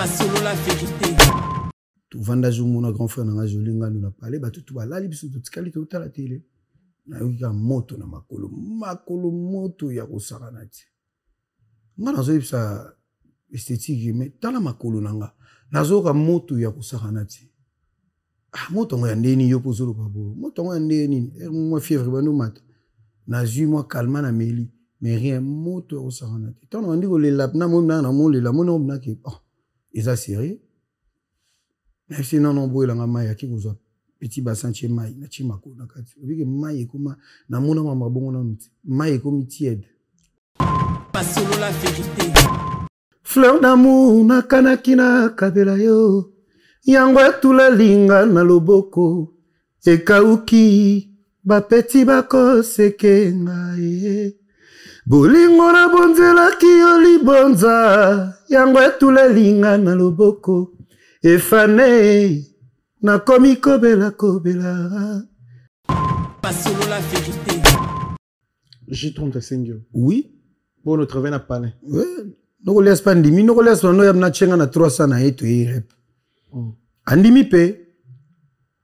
Solo la vérité. Tu vanda mon grand frère na jolinga nous na parler ba tout ba la biso tout kali tout à la télé. Na yoka moto na makolo moto ya kosakana ti. Nga nazo yebisa esthétique mais tala makolo nanga. Nazo ka moto ya kosakana ti. Ah moto ngo ya ndeni yo pozolo babo. Moto ngo ya ndeni moi fièvre ba no mat. Na ju moi calme na meli mais rien moto ya kosakana ti. Tant on dit ko le lapna mo na mo le la mo no na ki. Oh, ils a sérieux. Mais sinon non boy la ngama ya ki ko petit bassin chez mai na chimako na kati. Obi ke mai ekoma na mona mama bongo na muti. Mai ekomi tiède. Solo la vérité. Fleur d'amour na kanakina kabela yo. Yango etula linga na loboko. Ekauki ba petit bako seke ngai. Bolingo na bonzela ki yo libonza. Yango etula linga na loboko. Efane na komi kobela. Solo la vérité. J'y trompe ta singyo. Oui. Bon, notre travail n'a pas né. Oui. Nous laisse pas ndimi, nous laisse pas nous yamna chenga na 300 na eto irep. Andimi pe.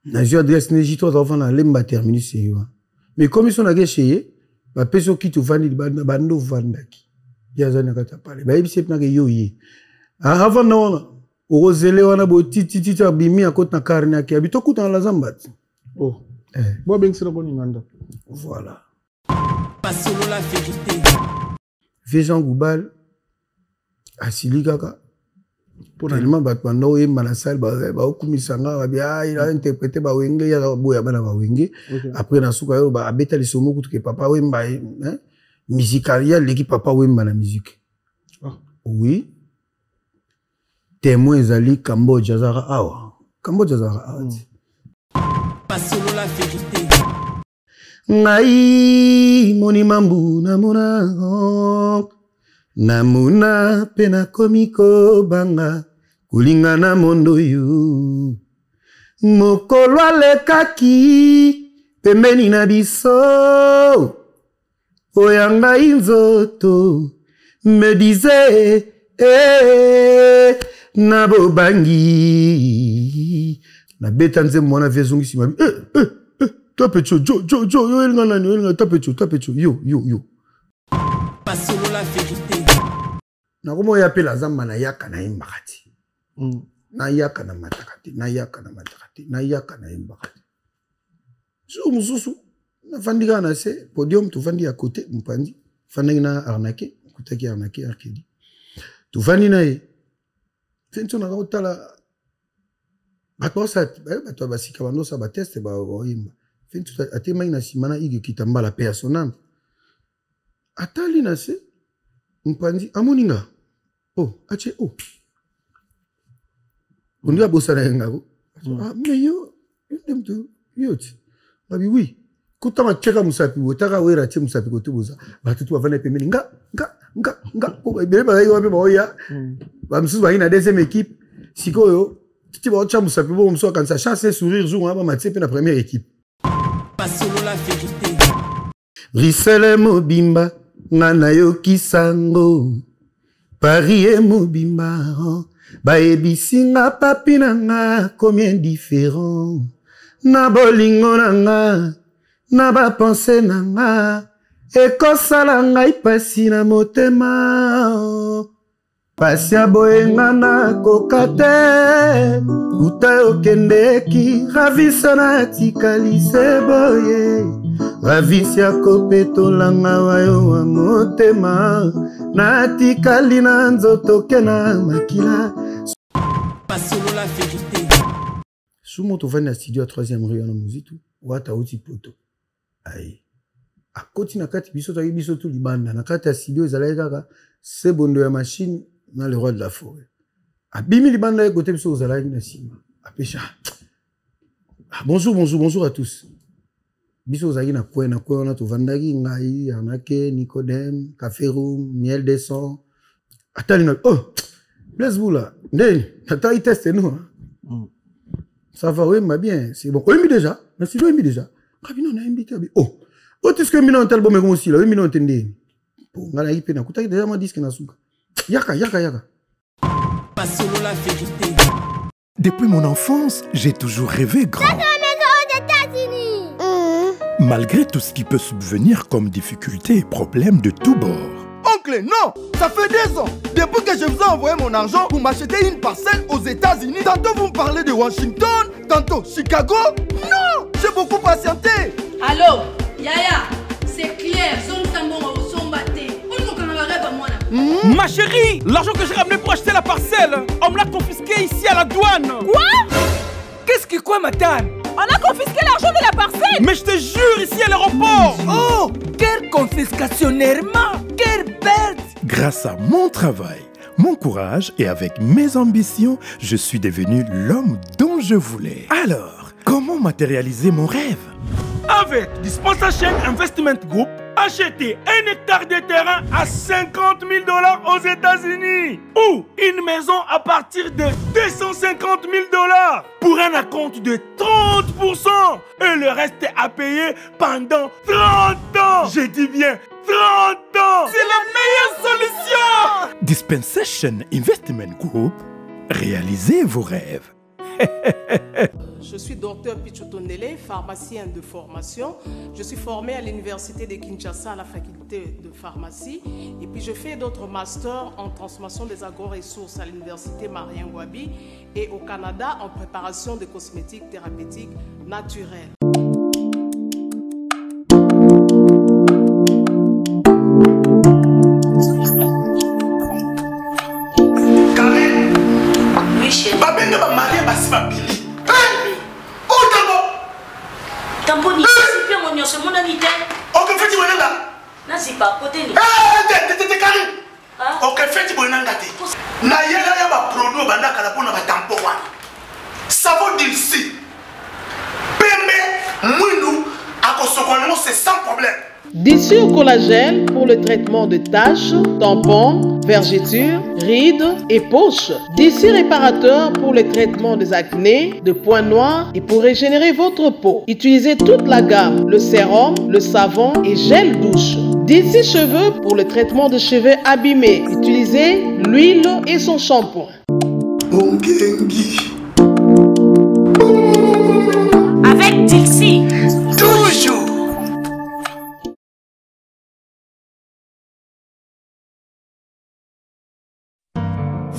Na je adresse neji to enfant na lemba terminus yo. Mais comme ils sont na gesheye, ba peso ki tu vandi bando vandaki. Ya zana kata pale. Ba yebise na ke yo yi. Avant na wana orozele wana bo titi bimi akota na karne yake abito kuta na zambat. Oh. Bo ben sira boni nganda. Voilà. Solo la vérité. Jean Goubal asili kaka pour tellement batwando e manasal ba okumisanga ba il a interprété ba wenge ya boya bana ba wenge après na suka yo ba abeta lisomo kutuke papa wemba hein musicalia l'équipe papa wemba na musique. Oui témoin ezali Cambodge zara awa Cambodge zara awa Solo la vérité. Ngai moni mambu na mona namuna pena komiko banga kulinga na mondo yu mokolo alekaki pembeni na biso oyanga inzoto me disait na bobangi na betanze mwana vezungi sima Tapecho, yo, il nga tapecho, yo. Solo la vérité. Na komo ya pela zamba na yaka na imbakati. Na yaka na matakati, na yaka na imbakati. So mususu, na fandika na se, podium tu fandi à côté, mpandi, fandi na arnaqué, kutaki arnaqué, arkedi. Tu fandi na e, fenso na kautala, batwa sa, batwa basika bando sa bateste ba oimba. Ate maina simana ige kitambala personam atali na se mpandi amoninga ache undi abosa na ngako mais yo ndemtu yoti babi oui kutama cheka musapi wotaka wera che musapi kotubuza batutu bavana pembeni nga ko bele ba yo ba oya ba msusu ba ina deuxième équipe sikoyo titi ba ocha musapi bo mso kansa chance sourire jour ba matsepe na première équipe. Solo la vérité. Risele mobimba ngana yo kisango Paris mobimba ba ebisinga papi nanga combien différent na bolingo nanga na ba pensée nanga ekosala ngai pasi na motema pasi ya boyenga na kokate uta okendeki ravisa na tikali se boye ravisi ya kopetolanga wayo wa motema na tikali na nzoto ke na makila. Solo la vérité. Sumo to vani na studio à 3e rue na muzitu wata uti poto ai akoti na kati biso to biso to libanda na kati ya studio ezalaki kaka se bondo ya machine na le roi de la forêt. Abimi libanda côté biso ozalaki na sima. Apesha. Bonjour à tous. Biso ozalaki na coin na to vandaki ngai arnaqué Nicodème, Café Room, Miel des Sons. Atali na Blaise Boula. Ndeni, nata teste nous. Ça va oui, mais bien, c'est bon. Oui, déjà. Na studio oui déjà. Kabino na invité abi. Est-ce que mina un album aussi là, oui mina entendé. Pour ngala ipe na kutaki déjà ma disque na suka. Yaka. Pas solo la vérité. Depuis mon enfance, j'ai toujours rêvé grand. Malgré tout ce qui peut subvenir comme difficultés et problèmes de tous bords. Oncle, non! Ça fait 2 ans. Depuis que je vous ai envoyé mon argent pour m'acheter une parcelle aux États-Unis, tantôt vous me parlez de Washington, tantôt Chicago. Non! J'ai beaucoup patienté. Allô, Yaya, c'est clair, zone Tambon au son batté. Ma chérie, l'argent que j'ai ramené pour acheter la parcelle, on me l'a confisqué ici à la douane. Quoi? Qu'est-ce qui quoi, madame? On a confisqué l'argent de la parcelle. Mais je te jure, ici à l'aéroport. Oh, quelle confiscationnairement, quelle bête. Grâce à mon travail, mon courage et avec mes ambitions, je suis devenu l'homme dont je voulais. Alors, comment matérialiser mon rêve? Avec Dispensation Investment Group, achetez 1 hectare de terrain à 50 000 $ aux États-Unis ou une maison à partir de 250 000 $ pour un acompte de 30% et le reste à payer pendant 30 ans. Je dis bien 30 ans. C'est la meilleure solution. Dispensation Investment Group, réalisez vos rêves. Je suis docteur Pichotondele, pharmacien de formation. Je suis formé à l'université de Kinshasa à la faculté de pharmacie. Et puis je fais d'autres masters en transformation des agro-ressources à l'université Marien Wabi et au Canada en préparation de cosmétiques thérapeutiques naturelles. Oui, chérie. Tamponi, c'est bien mon c'est mon ami. Ok, faites moi là. Là, c'est pas côté. T'es carré. Ok, faites moi là. Na yela ya ba produit banda kala pona ba tampon wana. Savon d'ici. Pembe mwindu akosokono c'est sans problème. Dissure collagène pour le traitement de taches, tampons, vergetures, rides et poches. Dissure réparateur pour le traitement des acnés, de points noirs et pour régénérer votre peau. Utilisez toute la gamme, le sérum, le savon et gel douche. Dissure cheveux pour le traitement de cheveux abîmés. Utilisez l'huile et son shampoing. Avec Dixie. Toujours.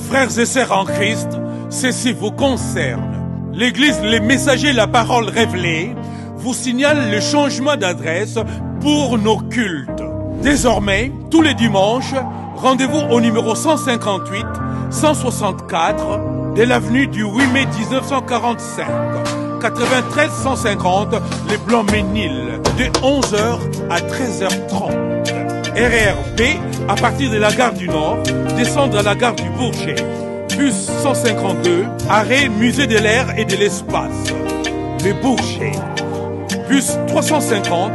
Frères et sœurs en Christ, ceci vous concerne. L'église Les Messagers La Parole Révélée vous signale le changement d'adresse pour nos cultes. Désormais, tous les dimanches, rendez-vous au numéro 158, 164 de l'avenue du 8 mai 1945, 93 150 Les Blancs-Ménil, de 11h à 13h30. RER B, à partir de la gare du Nord, descendre à la gare du Bourget. Bus 152, arrêt Musée de l'Air et de l'Espace. Le Bourget. Bus 350,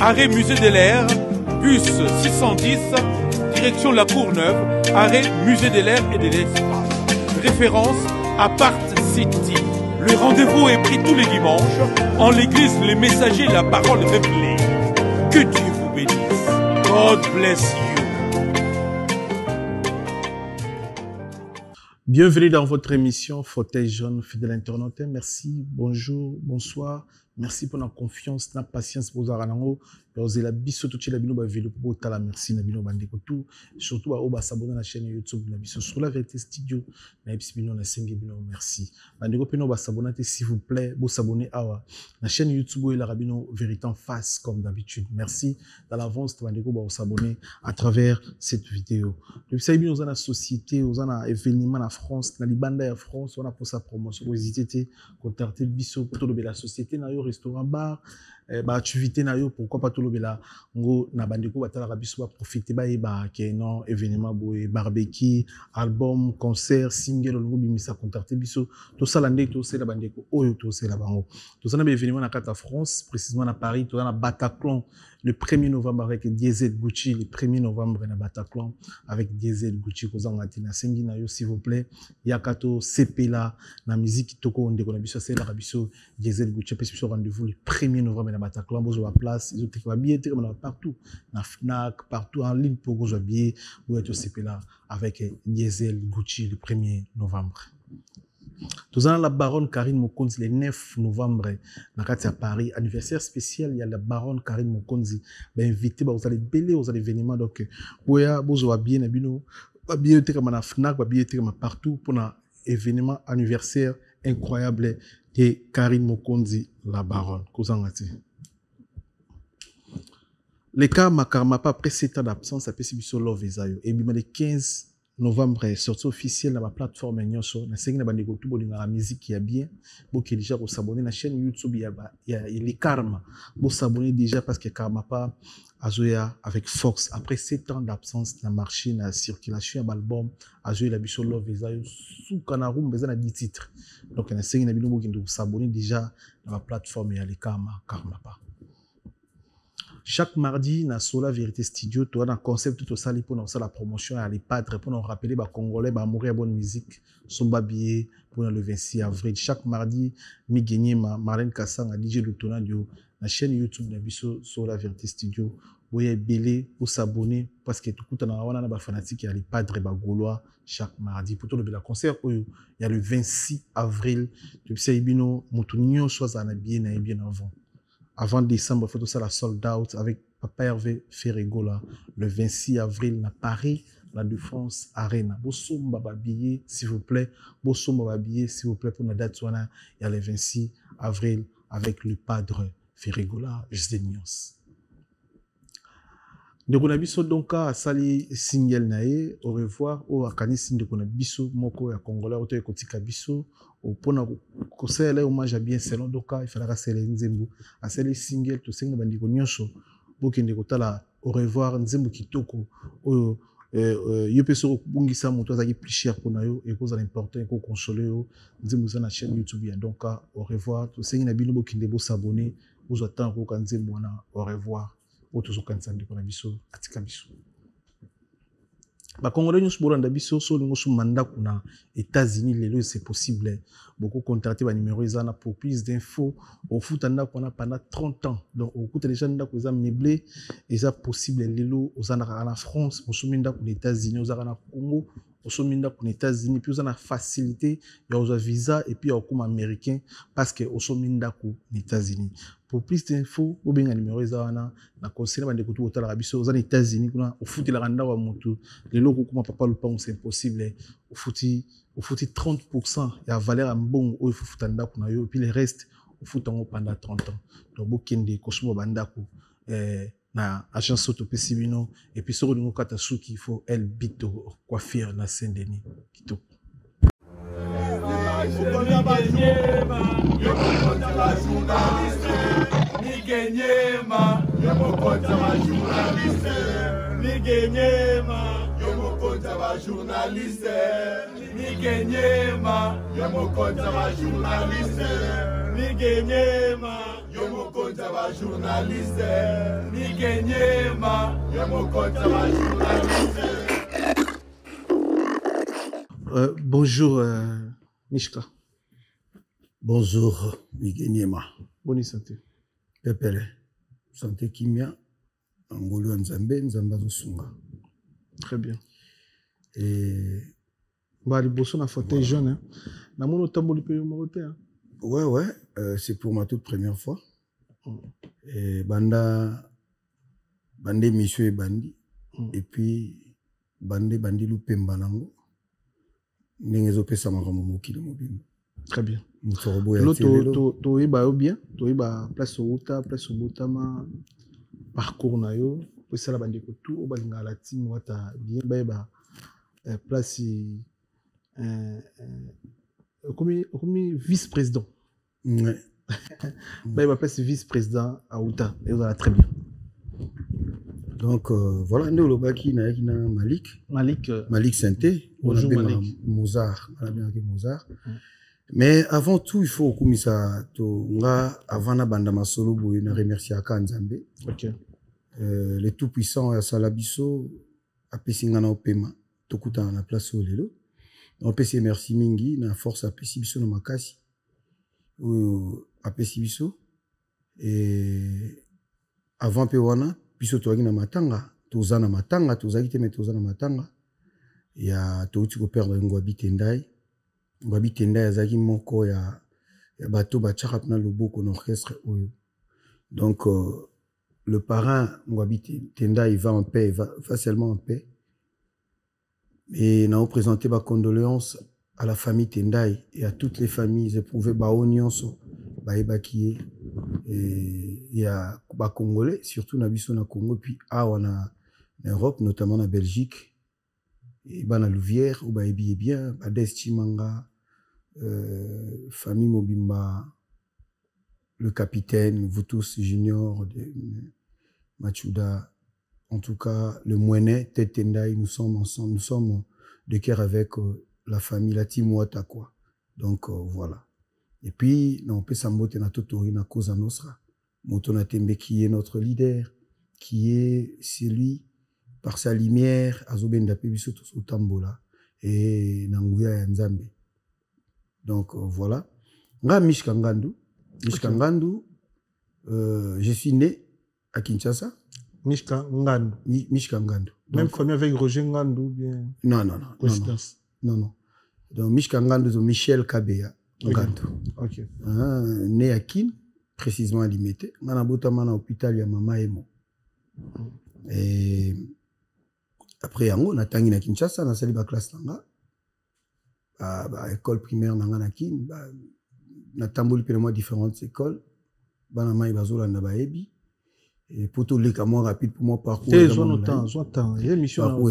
arrêt Musée de l'Air. Bus 610, direction la Courneuve, arrêt Musée de l'Air et de l'Espace. Référence Apart City. Le rendez-vous est pris tous les dimanches en l'église Les Messagers La Parole Révélée. Que Dieu vous bénisse. God bless you. Bienvenue dans votre émission Fauteuil jaune, fidèle internaute. Merci, bonjour, bonsoir. Merci pour la confiance, la patience pour vous. Vous la biso tout la bino ba vélo pour tala merci na bino bandeko tout surtout ba oba s'abonner à la chaîne YouTube na biso sur la vérité studio na bino na sengi bino merci bandeko peno ba s'abonner s'il vous plaît vous s'abonner à la chaîne YouTube et la rabino vérité en face comme d'habitude merci dans l'avance bandeko ba s'abonner à travers cette vidéo depuis ça bino dans la société dans un événement en France na libanda en France on a pour sa promotion vous hésitez contacter biso pour la société na yo restaurant bar ba activité na yo pourquoi pas tout le bela ngo na bandeko batala rabiso ba profiter ba eba ke non événement boy barbecue album concert single ngo bimisa contacter biso to sala ndé to sela bandeko oyo to sela bango to sana ba événement na carte France précisément à Paris to na Bataclan le 1er novembre avec Diesel Gucci le 1er novembre na Bataclan avec Diesel Gucci ko zanga tina sengi na yo s'il vous plaît yakato CP là na musique toko ndeko na biso sela rabiso Diesel Gucci parce que rendez-vous le 1er novembre na Bataclan bozo place ils ont été bien partout na Fnac partout en ligne pour bozo bien pour être aussi là avec Diesel Gucci le 1er novembre. Nous avons la baronne Karine Mokonzi le 9 novembre à Paris, anniversaire spécial, il y a la baronne Karine Mokonzi invité vous allez belé aux événements donc boya bozo bien abino bien été comme na Fnac bien été comme partout pour un événement anniversaire incroyable de Karine Mokonzi la baronne kozangati. Le cas Makarma pas après 7 ans d'absence après Sibiso Love Ezayo et bien le 15 novembre sortie officielle dans ma plateforme nyonso na sengi na bandeko tout bolinga la musique qui a bien boki déjà ko s'abonner na chaîne YouTube il y a les Karma bo s'abonner déjà parce que Karma pas azoya avec force après 7 ans d'absence na marché na circulation d'album azoya la biso Love Ezayo sous kanarum bezana 10 titres donc na sengi na bino boki ndo s'abonner déjà dans ma plateforme il y a les Karma pas. Chaque mardi, na Sola Vérité Studio, tu as un concept tout ça pour nous la promotion à les padres pour nous rappeler les Congolais bah mourir bonne musique, son babier pour le 26 avril. Chaque mardi, mi gagner ma Marlène Kassang à DJ Lutona dio la chaîne YouTube na biso Sola Vérité Studio. Boye belé pour s'abonner parce que tout le monde a ba fanatique il y a les padres ba gaulois chaque mardi pour tout le concert il y a le 26 avril tu sais ibino mutunyo soit na bien avant. Avant décembre, il faut tout ça la sold out avec Papa Hervé Ferregola le 26 avril à Paris, la Défense Arena. Bossomba babillet, s'il vous plaît. Bossomba babillet, s'il vous plaît, pour la date, il y a le 26 avril avec le padre Ferregola, Jesenios. Donc, on a vu donc à Sali single nae, au revoir, au Akani Sinde, on a biso, moko ya Congolais, au Kotika biso, au Pona, Kosele, hommage à bien selon Doka, il fallait rasser les Nzembo, à Sali single, tout single, bandiko nyonso, bokende kotala, au revoir, Nzembo Kitoko, au Yopeso Bungisa, mon toit plus cher pour nous, et cause l'important, et qu'on console, Nzembo na chaîne YouTube, donc au revoir, tout single, nabino bokende bo s'abonner, vous attendez au Nzembo, au revoir. Autour de la biso atika biso ba Congolais nous bolanda biso so lingo so mandat kuna États-Unis lelo c'est possible beaucoup contacter ba numéro ezana pour plus d'infos au foot anda kuna pendant 30 ans donc au coût déjà nda ko za meublé et ça possible lelo ozana na France mosuminda kuna États-Unis ozana na Congo osominda kuna États-Unis puis ozana facilité ya oza visa et puis ya comme américain parce que osominda kuna États-Unis. Pour plus d'infos, ou bien un numéro ezana na conseiller bande kutu otala biso aux États-Unis kuna au foot la randa wa mutu les loko kuma papa le pang c'est impossible au foot 30% ya valeur en bon au foot anda kuna yo puis le reste au foot en pendant 30 ans donc bokende kosumo banda ko na agence auto pesibino et puis sur le kata suki il faut El Bito coiffure na Saint-Denis kito Nigenyema, yomokonza wa journaliste. Nigenyema, yomokonza wa journaliste. Nigenyema, yomokonza wa journaliste. Nigenyema, yomokonza wa journaliste. Nigenyema, yomokonza wa journaliste. Bonjour Mishka. Bonjour Nigenyema. Bonne santé. Pepele, santé kimia, Angolo Nzambe, Nzamba Zosunga. Très bien. Et bah les bossons na fauteuil jaune hein. Na mono tamboli pe yo moté hein. Ouais, c'est pour ma toute première fois. Et bande monsieur et bandi et puis bandi lupemba nango. Nengezo pesa makambo mokili mobimba. Très bien. L'autre, tu es bien, tu es place au Uta, place au Botama, parcours na yo, puis ça la bande ko tout au balinga la team wata bien ba place comme vice-président. Ouais. Ba place vice-président à Uta et ça va très bien. Donc voilà, nous le baki na Malik Santé, bonjour Malik. Mozart, on a bien avec Mozart. Mais avant tout, il faut kumisa to nga avant na banda masolo boy na remercier aka Nzambe. OK. Le tout puissant ya Salabiso a pesinga na opema tokuta na place olelo. On pesi merci mingi na force a pesi biso na makasi. A pesi biso Et avant Pewana, puis surtout na matanga, tozana matanga, tozaki te mais tozana matanga. Il y a tout tu peux perdre Ngwabi Tendai. Ngwabi Tendai azaki moko ya bateau bachakap na loboko na orchestre oyo. Donc le parrain Ngwabi Tendai il va en paix, il va facilement en paix. Et nous avons présenté ma condoléance à la famille Tendai et à toutes les familles éprouvées Baonionso, Baebakie et il y a ba Congolais, surtout na biso na Congo, puis on a en Europe, notamment en Belgique, et na Louvière, ou Baebi bien, Bades Chimanga, famille Mobimba, le capitaine, vous tous juniors, Machuda, en tout cas, le Mouenet, Tête Tendai, nous sommes ensemble, nous sommes de cœur avec la famille, la team Ouata, quoi. Donc, voilà. Et puis, on peut s'emboter na Totori, na Cosa Nostra. Motona Tembe, qui est notre leader, qui est celui, par sa lumière, Azobenda Pebiso Tambola, et Nanguya Yanzambe. Donc, voilà. Nga Mishkangandu. Mishkangandu, je suis né à Kinshasa. Mishka Ngandu. Mishka Ngandu. Même famille avec Roger Ngandu, bien. Non. Donc, Mishka Ngandu, c'est Michel Kabeya Ngandu. Ok. Né à Kin, précisément à Limité. On a botamana à l'hôpital, il y a Mama Emo. Et après, on a tangi na Kinshasa, on a sali ba classe langa. École primaire na na Kin. Na tamboli pile différentes écoles. Bana mai bazola na baebi. Et pour tout les moins rapide pour moi parcours j'entends l'émission parcours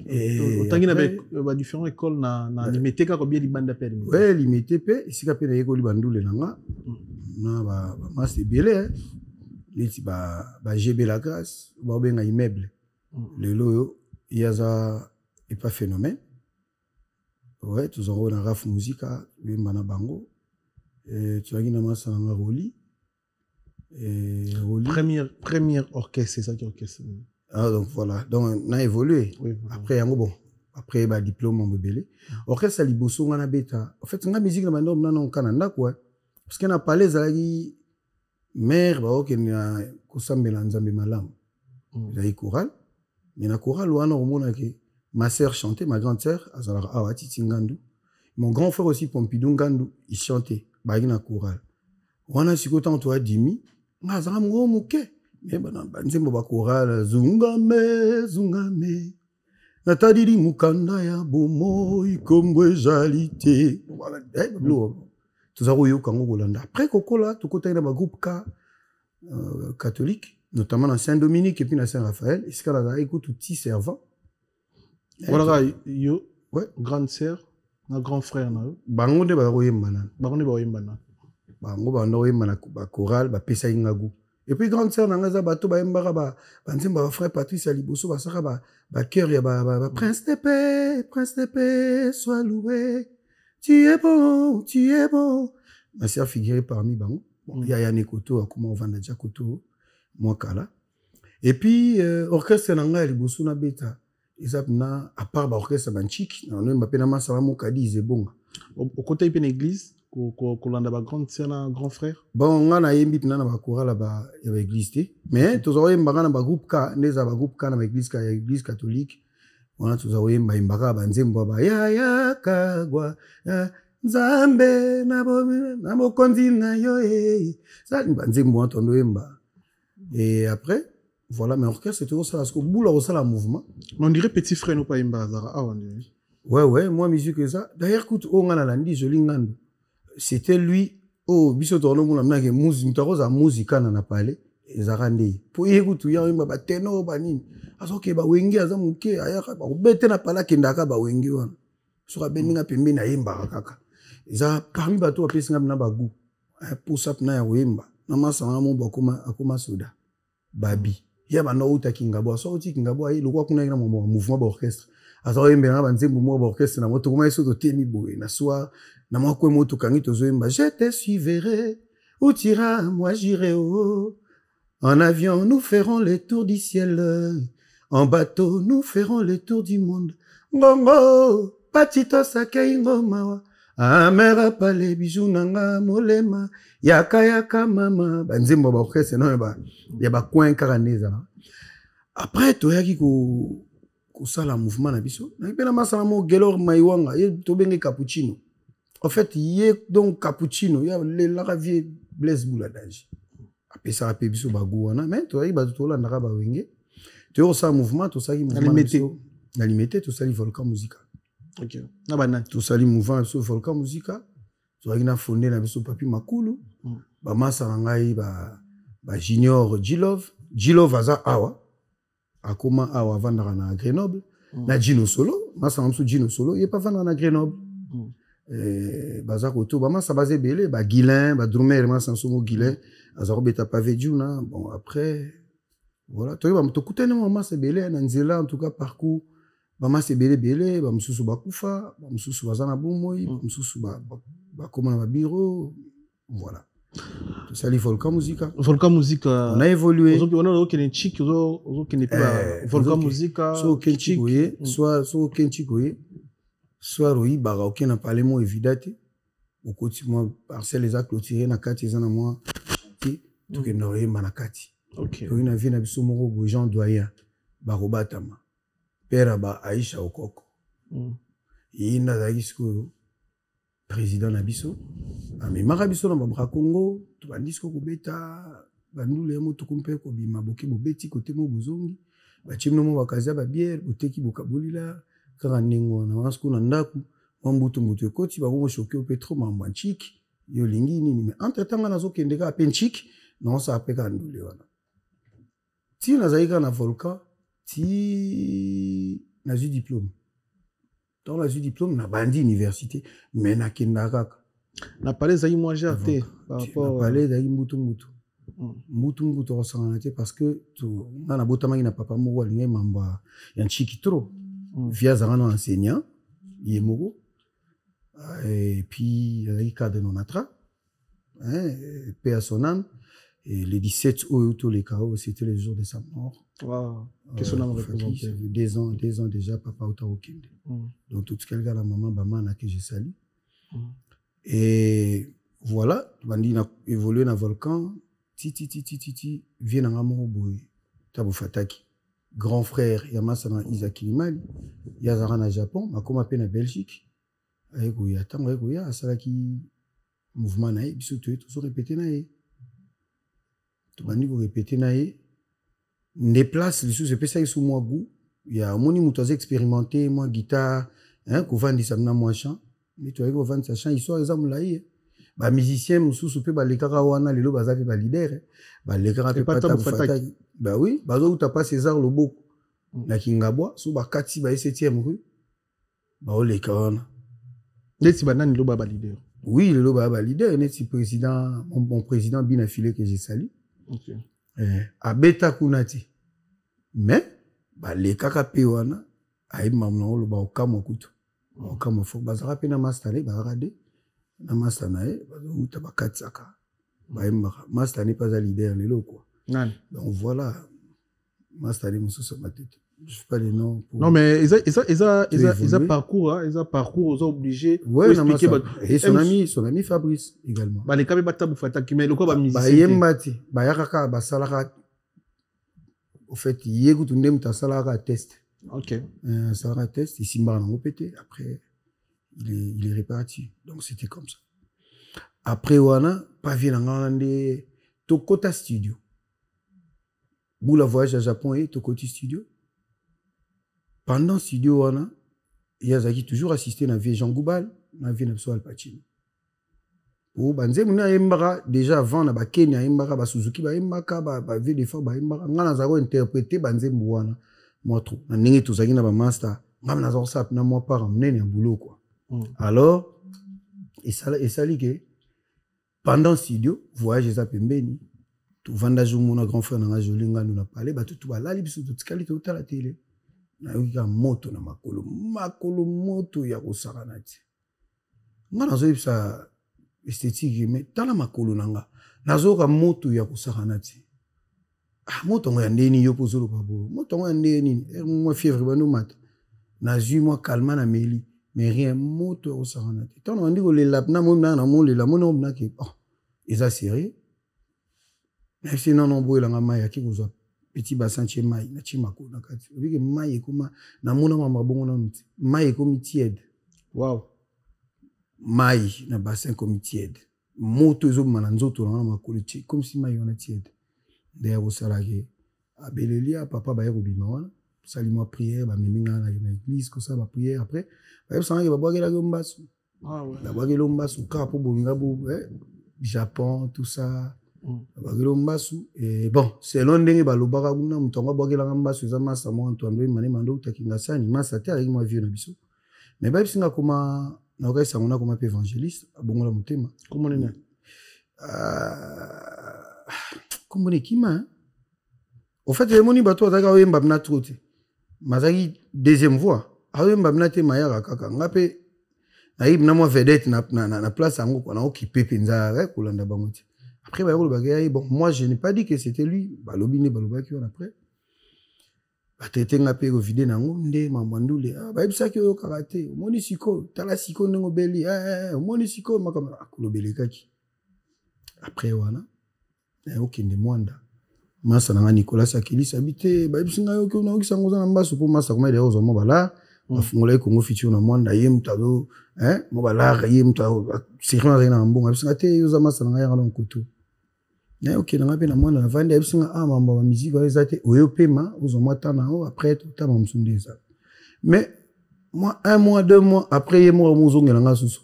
et autant qu'il y avait différentes écoles na limité ka combien libanda permis ouais limité pe ici ka pe na école libandule nanga na ba master belé liti ba GB la grâce ba benga immeuble le loyo yaza et pas phénomène ouais tous en na raf musica bana bango et tu as gina masa na roli. Première orchestre, c'est ça qui est orchestre. Ah, donc voilà. Donc, on a évolué. Oui, après, bon. Après, bah, diplôme, on bébélé. Orchestre, ça liboso, on a bêta. En fait, on a musique, on a Canada, quoi. Parce qu'on a parlé, ça a dit, mère, bah, ok, on a Kosam Belanzambe Malam. Il a eu chorale. Mais la chorale, on a remonté ma sœur chantait, ma grande sœur, Azalara Awati Tingandu. Mon grand frère aussi, Pompidou Ngandu, il chantait. Bah, il a chorale. On a su qu'autant, toi, Dimi. Ngazara mgo muke me bana banzembo bakorala zungame natadiri mukanda ya bomo ikombwe jalite tuzaro kango kolanda après kokola tukota na ba groupe K catholique notamment dans Saint-Dominique et puis dans Saint-Raphaël et ce qu'on a écouté tout petit servant voilà yo ouais grande sœur na grand frère na bango de ba royembana bango ba oyemba ba chorale ba pesa ingagu et puis grande sœur nangaza bato ba yembaka ba nzemba ba frère Patrice Aliboso ba saka ba cœur ya ba prince de paix sois loué tu es bon ma sœur figurée parmi bango bon ya ya Nekoto akuma ovanda ja koto moi kala et puis orchestre nanga Aliboso na beta ezapna à part ba orchestre banchiki na no mbapena masala mokadi zebonga au côté de l'église kolanda ba grande sœur na grand frère bon ngana yembi pina na ba chorale ba ya église té mais tozo yemba na ba groupe K neza ba groupe K na ba église catholique on a tozo yemba imbaka ba nzembo ba ya kagwa nzambe na bo konzi na yo ça ba nzembo tondo yemba et après voilà mais orchestre c'est toujours ça parce que boula ça la mouvement on dirait petit frère no pas yemba zara ah on dirait ouais moi musique que ça d'ailleurs écoute o ngana landi joli ngandu c'était lui oh biso tono mona mnake musique mutakoza musique na parler ezarande po yekutu ya imba ba tenor ba nini asoke ba wengi azamuke ayaka ba ubete na pala kendaka ba wengi wana soka beninga pembe na yemba kaka eza parmi bato apesinga na bagu pour ça na ya wemba na masanga mo bakoma akoma soda babi ya ba no uta kingabo so uti kingabo ayi lokwa kuna ina mouvement ba orchestre azo yemba na banzembo mo ba orchestre na moto koma eso to temi boye na soir na moi quoi moto kangi to zoemba je te suivrai où tu iras moi j'irai oh en avion nous ferons le tour du ciel en bateau nous ferons le tour du monde ngongo patito sakei ngoma amera pale bijou nanga molema yaka yaka mama banzembo ba orchestre non ya ba coin karaneza après toyaki ko sala mouvement na biso na pena masala mo gelor maiwanga ye to benge cappuccino en fait ye donc cappuccino ya le la ravie Blaise Bouladage apesa ape biso baguana mais toyaki ba to landa ba wenge to sa mouvement to saki mouvement na limité to sali volcan musical. Ok. Na banane. Tout sali mouvement sur Volcan Musica. Tu as une fondé na biso papi makulu. Ba masa ngai ba junior Gilove aza awa. Akoma awa vandara na Grenoble. Na Gino Solo, masa ngamso Gino Solo, il pas vandara na Grenoble. Baza koto ba masa bazé belé ba Guilin, ba drummer masa nsomo Guilin, azaro beta pavé djuna. Bon après voilà, toi ba mtokutene mo masa belé na nzela en tout cas parcours. Bama se belé ba mususu bakufa ba mususu bazana bomoi ba mususu ba koma na bureau voilà tout ça les Volcan Musica on a évolué on a aucun chic aucun pas Volcan Musica so kenchikoye soit roi bara aucun na parler mo évidate au quotidien parcelle les a clôturé na kati zana moi tout que noye manakati OK to ina vie na biso moko bo Jean Doyen ba robatama père ba Aïcha Okoko. Il n'a pas dit président Nabiso. Mais Marabiso na babra Congo, tu vas dire que beta, bandu le mo tukumpe ko bima boki bobeti côté mo bozongi. Ba chimno mo bakaza ba bière, boteki bokabolila, karanengo na wasko na ndaku, mambutu mbutu ekoti ba ngo choqué au pétro mambanchiki, yo lingi nini mais entre temps na zo kendeka apenchiki, non ça apeka ndule wana. Ti na zaika na Volcan si na eu diplôme. Dans la diplôme, na bandi université, mais na kendaka. Na parlé zaï moi j'ai até par rapport. Na parlé zaï mbutu. Mbutu ressenté parce que tu na botama ina papa mo linga mamba ya chiki trop. Via zangano enseignant, yemoko. Et puis il cadre non atra. Paix à son âme. Et les 17 août, les chaos, c'était le jour de sa mort. Wow. Qu'est-ce qu'on a représenté? 2 ans déjà, papa Ota Okende. Donc, tout ce qu'elle a, la maman, Bamana, que j'ai sali. Et voilà, Bandi a évolué dans le volcan. Vient dans Amoro Boy, Tabu Fataki. Grand frère, Yamasana Isaac Limali, Yazara na Japon, Makoma Pena Belgique. Avec Ouya, Tango, avec Ouya, Asalaki, mouvement naïe, Bissoto, tout ça répété naïe. Tu vas nous répéter naïe. Des places, les sous, ça sous moi goût. Il y a mon imoutoise expérimenté, moi guitare, hein, qu'on vend des samna moi chant. Mais tu vois qu'on vend sa chant, histoire exemple là. Bah musicien, moussou soupe, bah les karawana, les lo bazapi, bah leader, bah les karape pas ta fataki. Bah oui, bah où t'as pas César Lobo, la Kingabwa, sous bah 4 bah 7e rue. Bah oh les karawana. N'est-ce pas nan lo baba leader? Oui, le lo baba leader, n'est-ce président, mon président bien affilé que j'ai sali. OK. A beta kunati. Mais, bah, les kakape wana, a mamna lo ba okamo kutu. Okamo fo, ba zara pena mastane, ba rade, na mastane, ba uta ba katsaka. Ba imba, mastane pas un leader, les lo quoi. Non. Donc voilà, mastane moussou sur ma tête. Je sais pas les noms. Non, mais ils ont parcours, hein, ils ont parcours, ils ont obligé. Ouais, expliquer. Et son ami Fabrice également. Bah, les kabé batabu fataki, mais le quoi, bah, musicien. Bah, yembati, bah, yakaka, bah, salara. Au fait, yégout, on aime ta salara test. Ok. Salara test, ici, m'a répété. Après, il est réparti. Donc, c'était comme ça. Après, wana, pas vient en de Tokota Studio. Boula voyage à Japon et Tokota Studio. Pendant studio wana, Yazaki toujours assisté na vie Jean Goubal, na vie Nepso Al Pacino. Pour banze muna yembara déjà avant na ba Kenya yembara ba Suzuki ba yembaka ba vie des fois ba yembara ngana zako interpréter banze mwana moi trop. Na ningi tuzaki na ba master, ngam na zako sap na moi par mnene ya boulot quoi. Alors et ça ligue pendant studio voyage za pembeni tu vanda jumuna grand frère na jolinga nous na parler ba tout ba la libiso tout skali tout à la télé. Na yuka moto na makolo moto ya kosakana ti nga nazo sa esthétique mais tala makolo nanga nazo ka moto ya kosakana ti moto ngo ya ndeni yo pozolo babo moto ngo ya ndeni mo fièvre bano mata na zui moi calma na meli mais rien moto au saranate tant on dit que les lapna mon na mon les la mon na qui oh ils a sérieux mais sinon non boy la ngama qui vous petit bassin chez mai na chimako na kati oui que mai kuma na mona mama bongo na muti mai comme tiède wow mai na bassin comme tiède moto zo mana nzoto na makolo chi comme si mai on tiède d'ailleurs au salarié abelelia papa ba yako bima wana salimo prière ba meminga na église comme ça ba prière après ba sanga ba boire la gombasu ah ouais la boire l'ombasu ka po bonga bo Japon tout ça ba gombasu et bon c'est londenge ba lobaka kuna mutonga boire la gombasu za masa mo Antoine mane mando takinga sani masa te avec moi vieux na biso mais ba singa koma na oka sangona koma pe évangéliste abongola mutema comment on est comment on est kima au fait les moni bato ataka oyemba bna trote mazaki deuxième voix oyemba bna te mayaka kaka ngape na ibna mo vedette na place ango ko na occupé penza kolanda bango ti après ba yolo bagay bon moi je n'ai pas dit que c'était lui balobine balobaki on après ba tete ngape ko vide nango nde mamandule ba ibisa ki yo karaté moni siko tala siko ngo beli moni siko makama akolobeli kaki après wana na okende mwanda masa na Nicolas Akilis habité ba bisinga yo ko na okisango za mbaso po masa kuma ile ozo mo bala afungola ko fichu na mwanda ye mutado mo bala ye mutado sirima na mbonga bisinga te yo za masa na ngaya ngalo nkutu na ok na ngape na mwanda na vande bisinga mamba ba musique ba ezate oyo pema ozo mata na o après tout ta mamsundeza mais moi 1 mois 2 mois après ye mo mozongela nga susu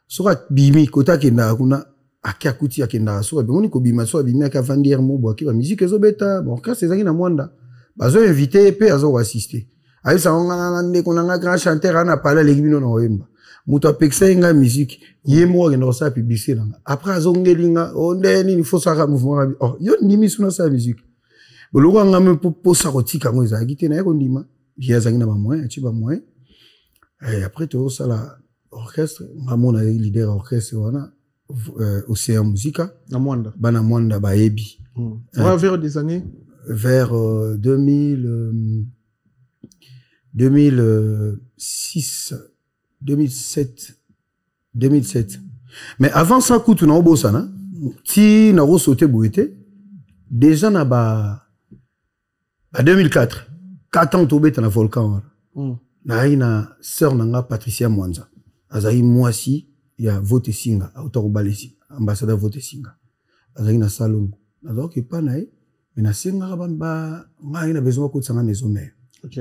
soka bimi kota kenda kuna akia kuti akenda so bimoni ko bima so bimi aka vandier mo boaki ba musique ezo beta bon ka sezaki na mwanda bazo inviter pe azo assister ayi sa ngana nde ko nga grand chanteur ana parler les bino na oyemba muto apeksa nga musique yemo akenda sa publicité nanga après azo ngelinga onde ni faut ça mouvement oh yo ndimi suna sa musique boloko nga me po sa kotika ngo ezaki te na ko ndima via zaki na ba moyen ti ba moyen et après tout ça la orchestre ngamona leader orchestre wana Océan Musica na mwanda bana mwanda baebi vers des années vers 2006 2007 mais avant ça kutu na obosana ti na rosote boete déjà na ba 2004 4 ans tobeta na volcan na ina sœur nanga Patricia Mwanza azai mwasi ya vote singa autor balesi ambassadeur vote singa azaki na salon azaki ke pa nae mais na singa ba ngai na besoin ko tsanga maison mère OK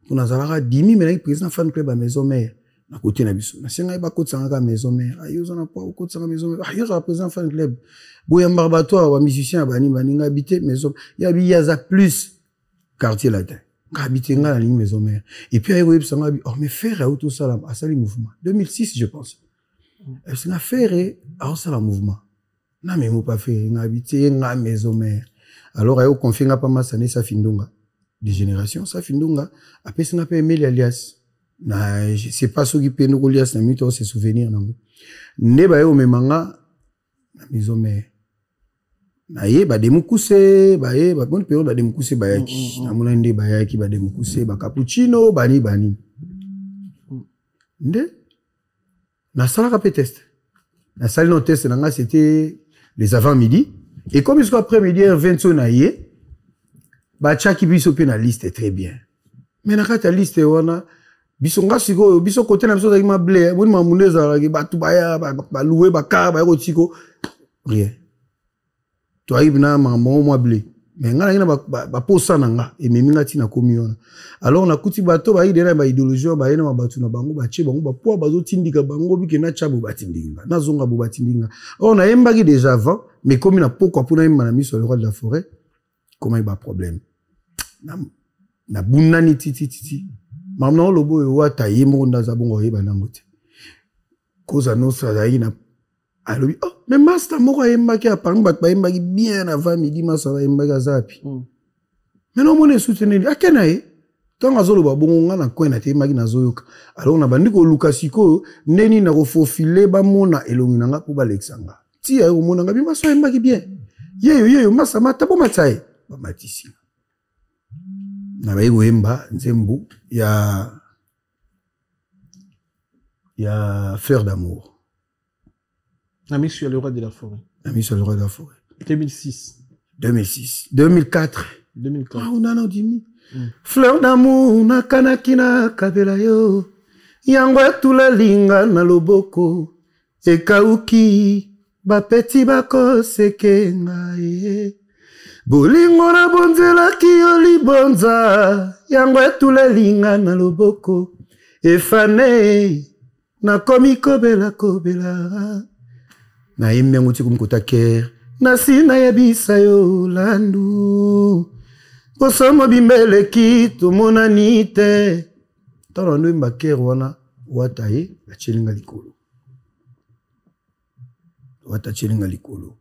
on azalaka dimi mais na président fan club à maison mère na côté na biso na singa ba ko tsanga ka maison mère ayo zona pa ko tsanga maison mère ayo za président fan club boya mbarbato wa musicien bani baninga habiter maison ya bi ya za plus quartier latin habiter nga la ligne maison mère et puis ayo sanga bi oh mais faire auto salam à sali mouvement 2006 je pense. Est-ce qu'on fait à ça le mouvement? Non mais moi pas faire, on habité na maison mère. Alors ayo confie nga pas masane sa findunga. De génération sa findunga après ça n'a pas aimé l'alias. Na je sais pas ce qui peut nous relier na mito se souvenir nango. Ne ba yo memanga na maison mère. Na ye ba de mukuse ba ye ba bonne période de mukuse ba yaki. Na mona nde ba yaki ba de mukuse ba cappuccino bani nde na salle rapé test. La salle non test c'était les avant-midi et comme jusqu'à après-midi 20 sonaye ba chaki biso pe na liste très bien. Mais na kata liste wana biso ngasiko biso côté na biso ma blé boni ma muneza la ba tu ba ba louer ba ka ba ko tiko rien. Toi ibna ma mo blé. Mais ngana ina ba posa nanga et meminga tina komiona. Alors na kuti bato ba idera ba idéologie ba ina mabatu na bango ba che bango ba po bazo tindika bango bike na chabu batindinga. Na zonga bo batindinga. On a embagi déjà avant mais comme na pourquoi pour na imana mi sur le roi de la forêt comment il ba problème. Na bunani titi. Mamna lobo yo wata yemo ndaza bongo yeba nangote. Koza no sa ina alors oh mais master moko yembaki apang bat ba yembaki bien avant midi masala yembaki zapi mais non mon soutenir akena e tanga zolo ba bongo ngana kwena te yembaki nazoyoka alors na bandiko lukasiko neni na ko fofile ba mona elongi nanga po ba lexanga ti ayo mona ngabi maso yembaki bien yeyo masa mata bo matsaye ba matisi na ba yemba nzembu ya Il y a Fleur d'amour. Ami sur le roi de la forêt. Ami sur le roi de la forêt. 2006. 2006. 2004. 2004. Ah, on a dit. Fleur d'amour, nakanakina kabela yo. Yango tula linga na loboko. Ekauki, bapeti bako sekenga ye. Bolingo na bonzela kiyo libonza. Yango tula linga na loboko. Efane, na komi kobela kobela. Na ime nguti kumkuta ker. Na sina yebisa yo landu. Kosomo bimbele ki tumona nite. Tala ndo imba ker wana. Wata ye, la chelinga likolo. Wata chelinga likolo.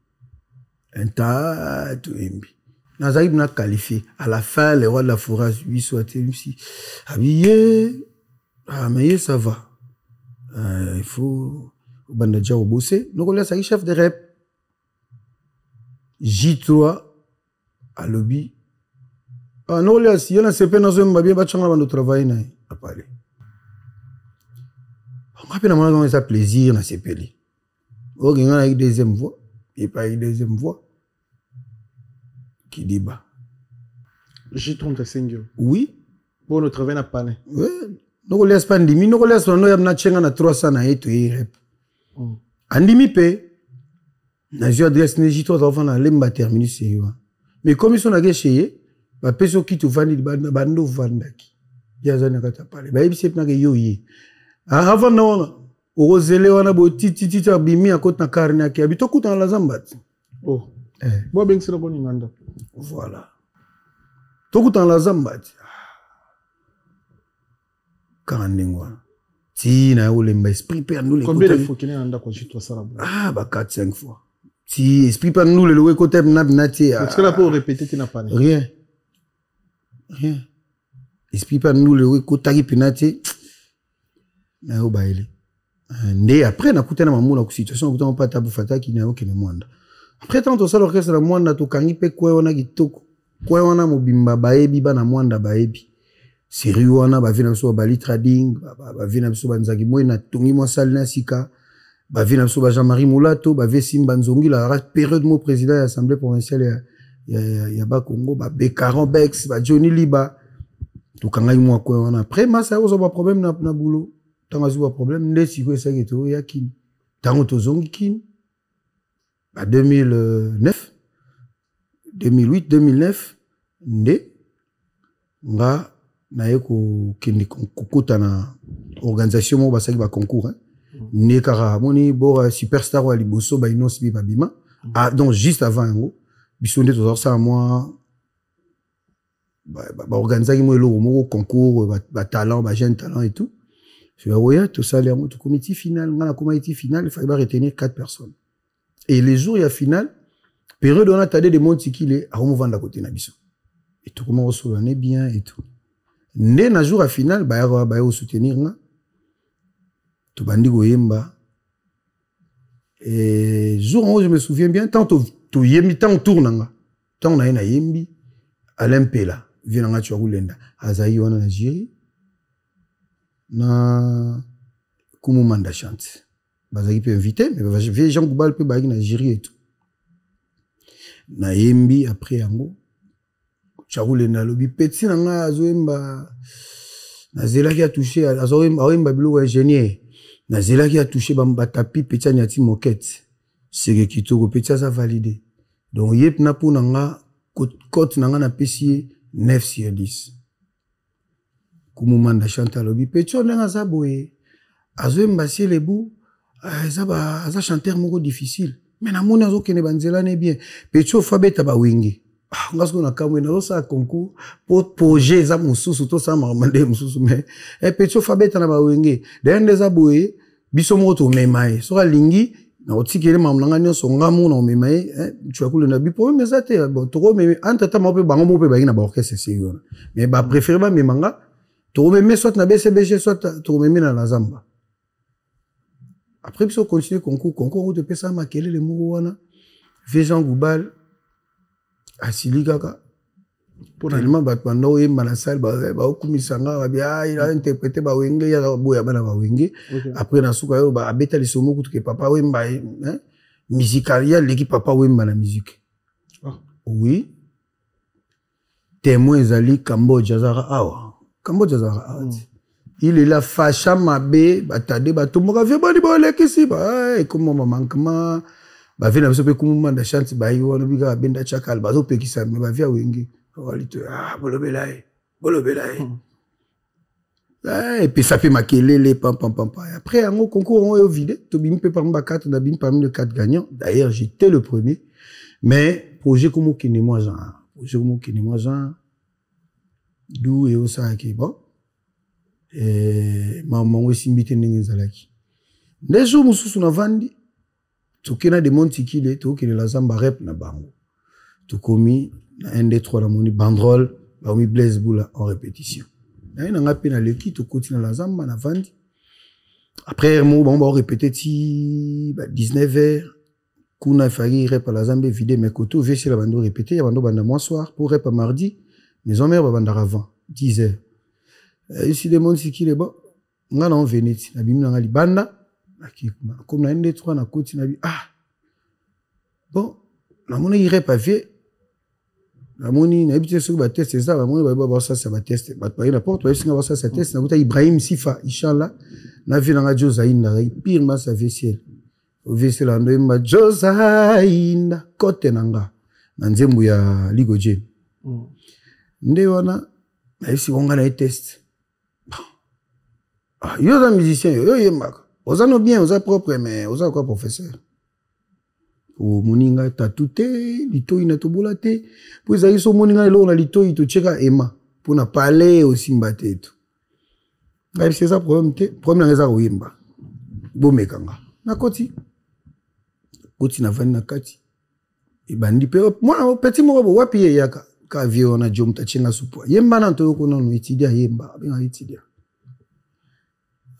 Enta tu imbi. Nazaïb n'a qualifié. À la fin, les rois de la forêt, lui soit habillé. Ah, mais ça va. Il faut. Bandadja au bossé. Nous on a chef de rep. J3 à lobby. Ah, non, là, si on a CP dans un bien battu avant de travailler, à parler. On rappelle à moi ça plaisir dans CP. Oh, il y a une deuxième voix. Et pas une deuxième voix. Qui débat. J35. Oui. Bon, le travail n'a pas. Oui. Nous on laisse pas ndimi. Nous on laisse on a chenga na 300 na eto rep. Andimi pe. Na je adresse ne J3 enfant na lemba terminus c'est mais comme ils sont na gesheye, ba peso ki tu vandi bando vandaki. Ya zana kata pale. Ba yebise na ke yoyi. Avant na wana orozele wana bo titi bimi akota na karne yake abito kuta na zambat. Oh. Bo ben sera boni nganda. Voilà. Tokuta na zambat. Karandengwa. Si na olemba esprit père nous les combien de fois qu'il y a anda ko jitwa sala. Ah ba 4-5 fois. Si esprit père nous le côté na binati. Est-ce que là pour répéter tu n'as pas rien. Rien. Esprit père nous le côté pinati. Na o baile. Né après na kutana mamuna ku situation kutana pa tabu fataki na okene mwanda. Après tant to sala orchestre na mwanda to kangi pe kwa wana kitoko. Kwa wana mobimba baebi bana mwanda baebi. Sérieux wana ba vina biso ba bali trading ba vina biso banzaki moy na tongi mo salina sika ba vina biso ba Jean-Marie Moulato ba vesimba nzongi la période mo président de l'Assemblée provinciale ya ba Congo ba Bekaron Bex ba Johnny Liba to kangai mo ko wana après masa ozo ba problème na boulot tanga zo ba problème ndesi ko esa keto ya kin tango to zongi kin ba 2009 2008 2009 nde nga na yeko kindi kukuta na organisation mo basaki ba concours ne kara moni bo superstar wa liboso ba inosi bi babima ah donc juste avant yango bisonde to ça moi ba organisaki mo elo mo concours ba talent ba jeune talent et tout je voyais tout ça yango to comité final ngana comité final il fallait retenir 4 personnes et les jours il y a final période on a tadé de monti qui les a mo vanda côté na biso et tout comment on bien et tout. Né na jour à final ba ya soutenir nga to bandi goyemba et jour où je me souviens bien tant to yembi tant tourna nga tant na ina yembi Alain Pela vient nga tshwagulenda azayi wana na jiri na kumu manda chante bazaki pe invité mais va Jean Goubal pe ba na jiri et tout na yembi après yango Charoule na lobi petit nanga azoemba na zela qui a touché azoemba bilo ingénieur na zela qui a touché ba tapi petit nyati moquette c'est que kitoko petit ça validé donc yep na pour nanga cote nanga na pesier 9 sur 10 kumumanda chanta lobi petit nanga za boye azoemba si lebu za chanteur moko difficile mais na mona zo kene banzela ne bien petit fabeta ba wingi. Parce qu'on a quand même ça concours pour projet ça mususu to ça marmande mususu mais et petit fabeta na ba wenge derrière des aboué biso moto memaye so lingi na otikele mamlanga nyoso ngamu na memaye tu as coulé na bi problème ça te bon to mais entre temps pe bango mo pe ba na ba orchestre c'est mais ba préférer ba memanga to même soit na BCBG soit to même na Zamba après biso continuer concours de pesa makele le muro wana Jean Goubal Asili Kaka tellement batwanda oyemba na salle baokumisanga il a interprété bawenge ya boya bana bawenge après na suka yo abeta lisomo kutuke papa wemba musicalia leki papa wemba na musique oui témoin ezali Cambodge zara awa Cambodge zara awa il est là facha mabe batade batomoka vie bani bolekisi ba comme manquement ba vena biso pe kumanda chante ba yo wana bika benda chakal bazo pekisa me ba via wenge walito bolobelaye et puis ça fait makelele pam après un concours on est vide to bim pe parmi 4 na bim parmi les 4 gagnants d'ailleurs j'étais le premier mais projet comme kini moi Jean d'où et au ça qui bon et maman aussi mbité ndenge zalaki les jours mususu na vandi tokena de montikile tokele la zamba rep na bango tokomi na 1 2 3 la moni banderole ba mi Blaise Boula en répétition na ina ngapi na leki to continue la zamba na vandi après mo bon ba répéter ti 19h kuna fagi rep la zamba vide mes koto vesi la bando répéter ya bando banda moi soir pour rep mardi maison mère ba banda avant 10h ici les monde qui les bon nga na on veniti na bimi na libanda comme na 1 2 3 na koti na bi bon na mona ire pas vie na moni na habité sur ba test ça ba moni ba ça ba test ba na porte ba singa ba ça test na kuta Ibrahim Sifa inshallah na vi na Josaïna pire ma sa vaisselle au vaisselle ando mba Josaïna kote nanga na nzembu ya ligoje nde wana na isi bonga na test yo za musicien yo yemaka oza no bien oza propre mais oza quoi professeur o moninga tatute litoi na tobola te po ezali so moninga elo na litoi to cheka ema pour na parler aussi mbate to ngai c'est ça problème na za oyemba bomekanga na koti na vani na kati e bandi pe mwana petit moko wapi ye yaka ka vio na jom tachinga supo yemba na to ko no itidia yemba benga itidia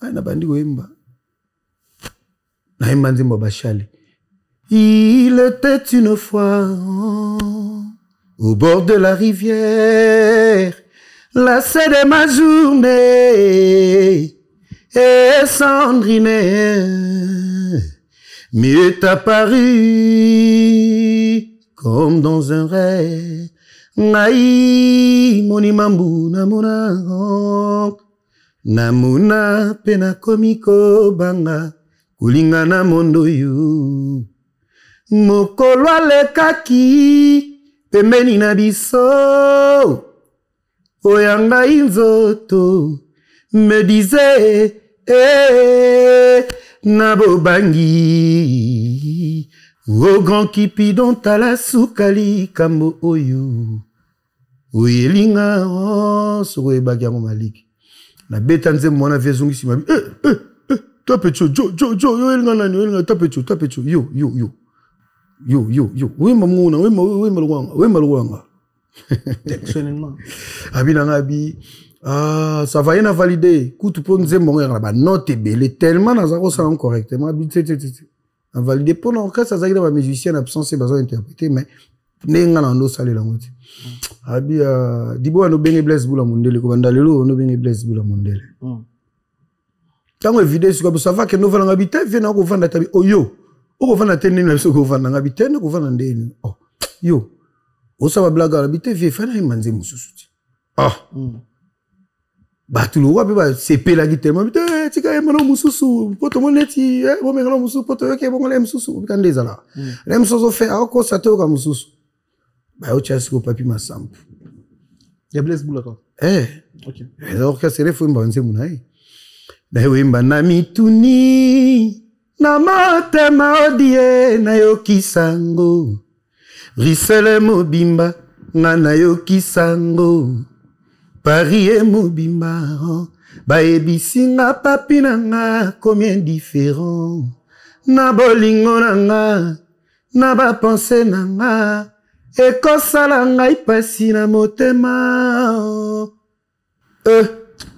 ai na bandi oyemba na yemba nzimba bashale. Il était une fois au bord de la rivière, lassé de ma journée et Sandrine m'est apparu comme dans un rêve. Ngai moni mambu namuna namuna pena komiko banga kulinga na mondo yu. Mokolo alekaki pembeni na biso oyanga inzoto me disait nabobangi au grand kipidon tala sukali kambo oyo oyelinga soko ebaki maliki na beta nzembo mwana vezungi sima toi pecho jo yo elinga nani elinga toi pecho yo oui mamuna oui malwanga textuellement abina ngabi ça va rien valider kutu po nzembo ngera ba note belé tellement nazako ça correctement habité a valider pour l'orchestre ça zagira ba musicien absence besoin interpréter mais nenga na ndo salela ngoti abi dibo no benge Blaise Boula mondele ko bandalelo no benge Blaise Boula mondele tango vidéo sur ça va que no valanga habité vient ko vanda tabi oyo o vanda tenne na so ko vanda habité ko vanda ndeni yo o sa ba blaga habité vie fana manze mususu batu lo wapi ba sepe la tellement habité tika e mano mususu poto moneti bo mengalo mususu poto yoke bo ngale mususu kandeza la le mususu fait ako sa to ka mususu ba o chasi ko papi masampu ya Blaise Boula ko ok alors que c'est le fou mbanze munai na wimba na mituni na motema odie na yokisango risele mobimba nga na yokisango Paris mobimba baebisinga papi na nga combien différent na bolingo na nga na bapense na nga ekosala ngai pasi na motema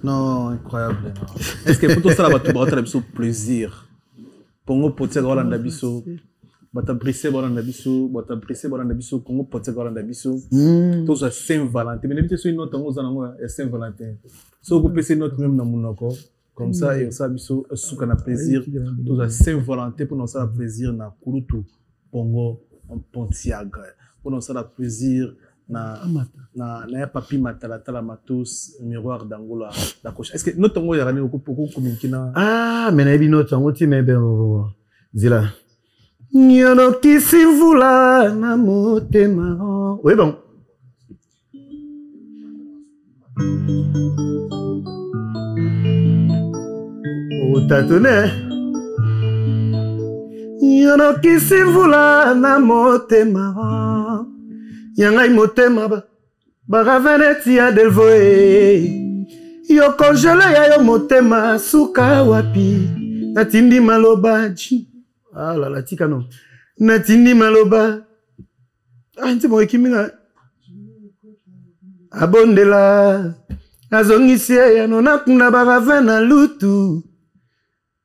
non incroyable non. Est-ce que pour tout ça là tu vas avoir plaisir Pongo potia Rolanda biso batabrissé baranda biso Congo porté baranda biso tout ça Saint-Valentin mais n'habite sur une autre tango zanango ya Saint-Valentin so ko pese notre même na munoko comme ça et ça biso suka na plaisir tout ça Saint-Valentin pour nous ça plaisir na kulutu Pongo en Pontiaga pour nous ça plaisir na ya papi matala matos miroir d'Angola la coche est-ce que notre tango ya rani pour communiquer na mais na bi notre tango ti mais ben zila nyono kisivula na motema oui bon otatone nyono kisivula na motema yangai motema bagaveneti ya delvoe yo kongele ya yo motema suka wapi natindi malobaji ah la la tika no natindi maloba anti mo ekiminga abondela azongisi ya no nakunda bagavena lutu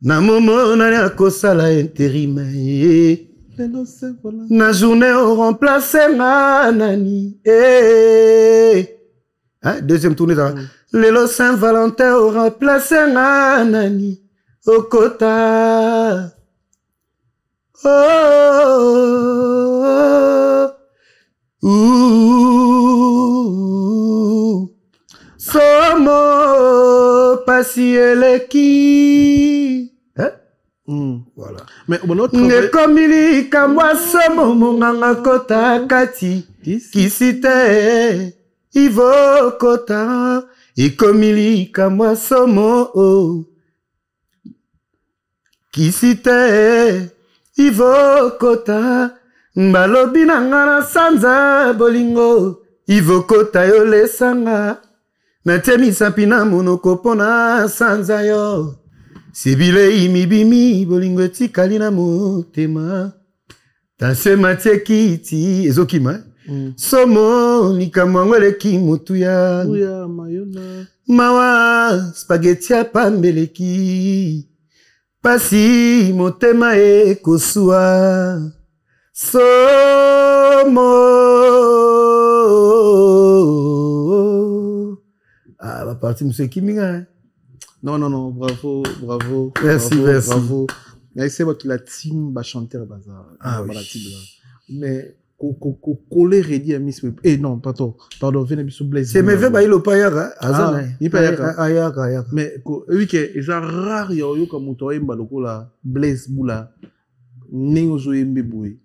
na momo na akosala intérim na journée au remplacer nani deuxième tournée ça Lelo Saint-Valentin au remplacer nani au kota somo pasieleki voilà mais ngekomili kamwa somo monganga kota kati kisite ivo kota ikomili kamwa somo kisite ivo kota mbalobi na ngana sanza bolingo ivo kota yo lesanga natemisa pina monoko pona sanza yo sibile imibimi bolingo etikali na motema tasema tekiti ezokima somo likamwango eleki mutuya mawa spaghetti ya pambeleki pasi motema ekosua somo va partir monsieur Kiminga non bravo merci bravo c'est votre la team ba chanteur bazar mais coller ready à Miss non pardon venez biso blaze c'est mes ba ilo payaka azana ayaka mais oui que eza rare yo comme moto yemba lokola blaze bula ningo zo yembe boy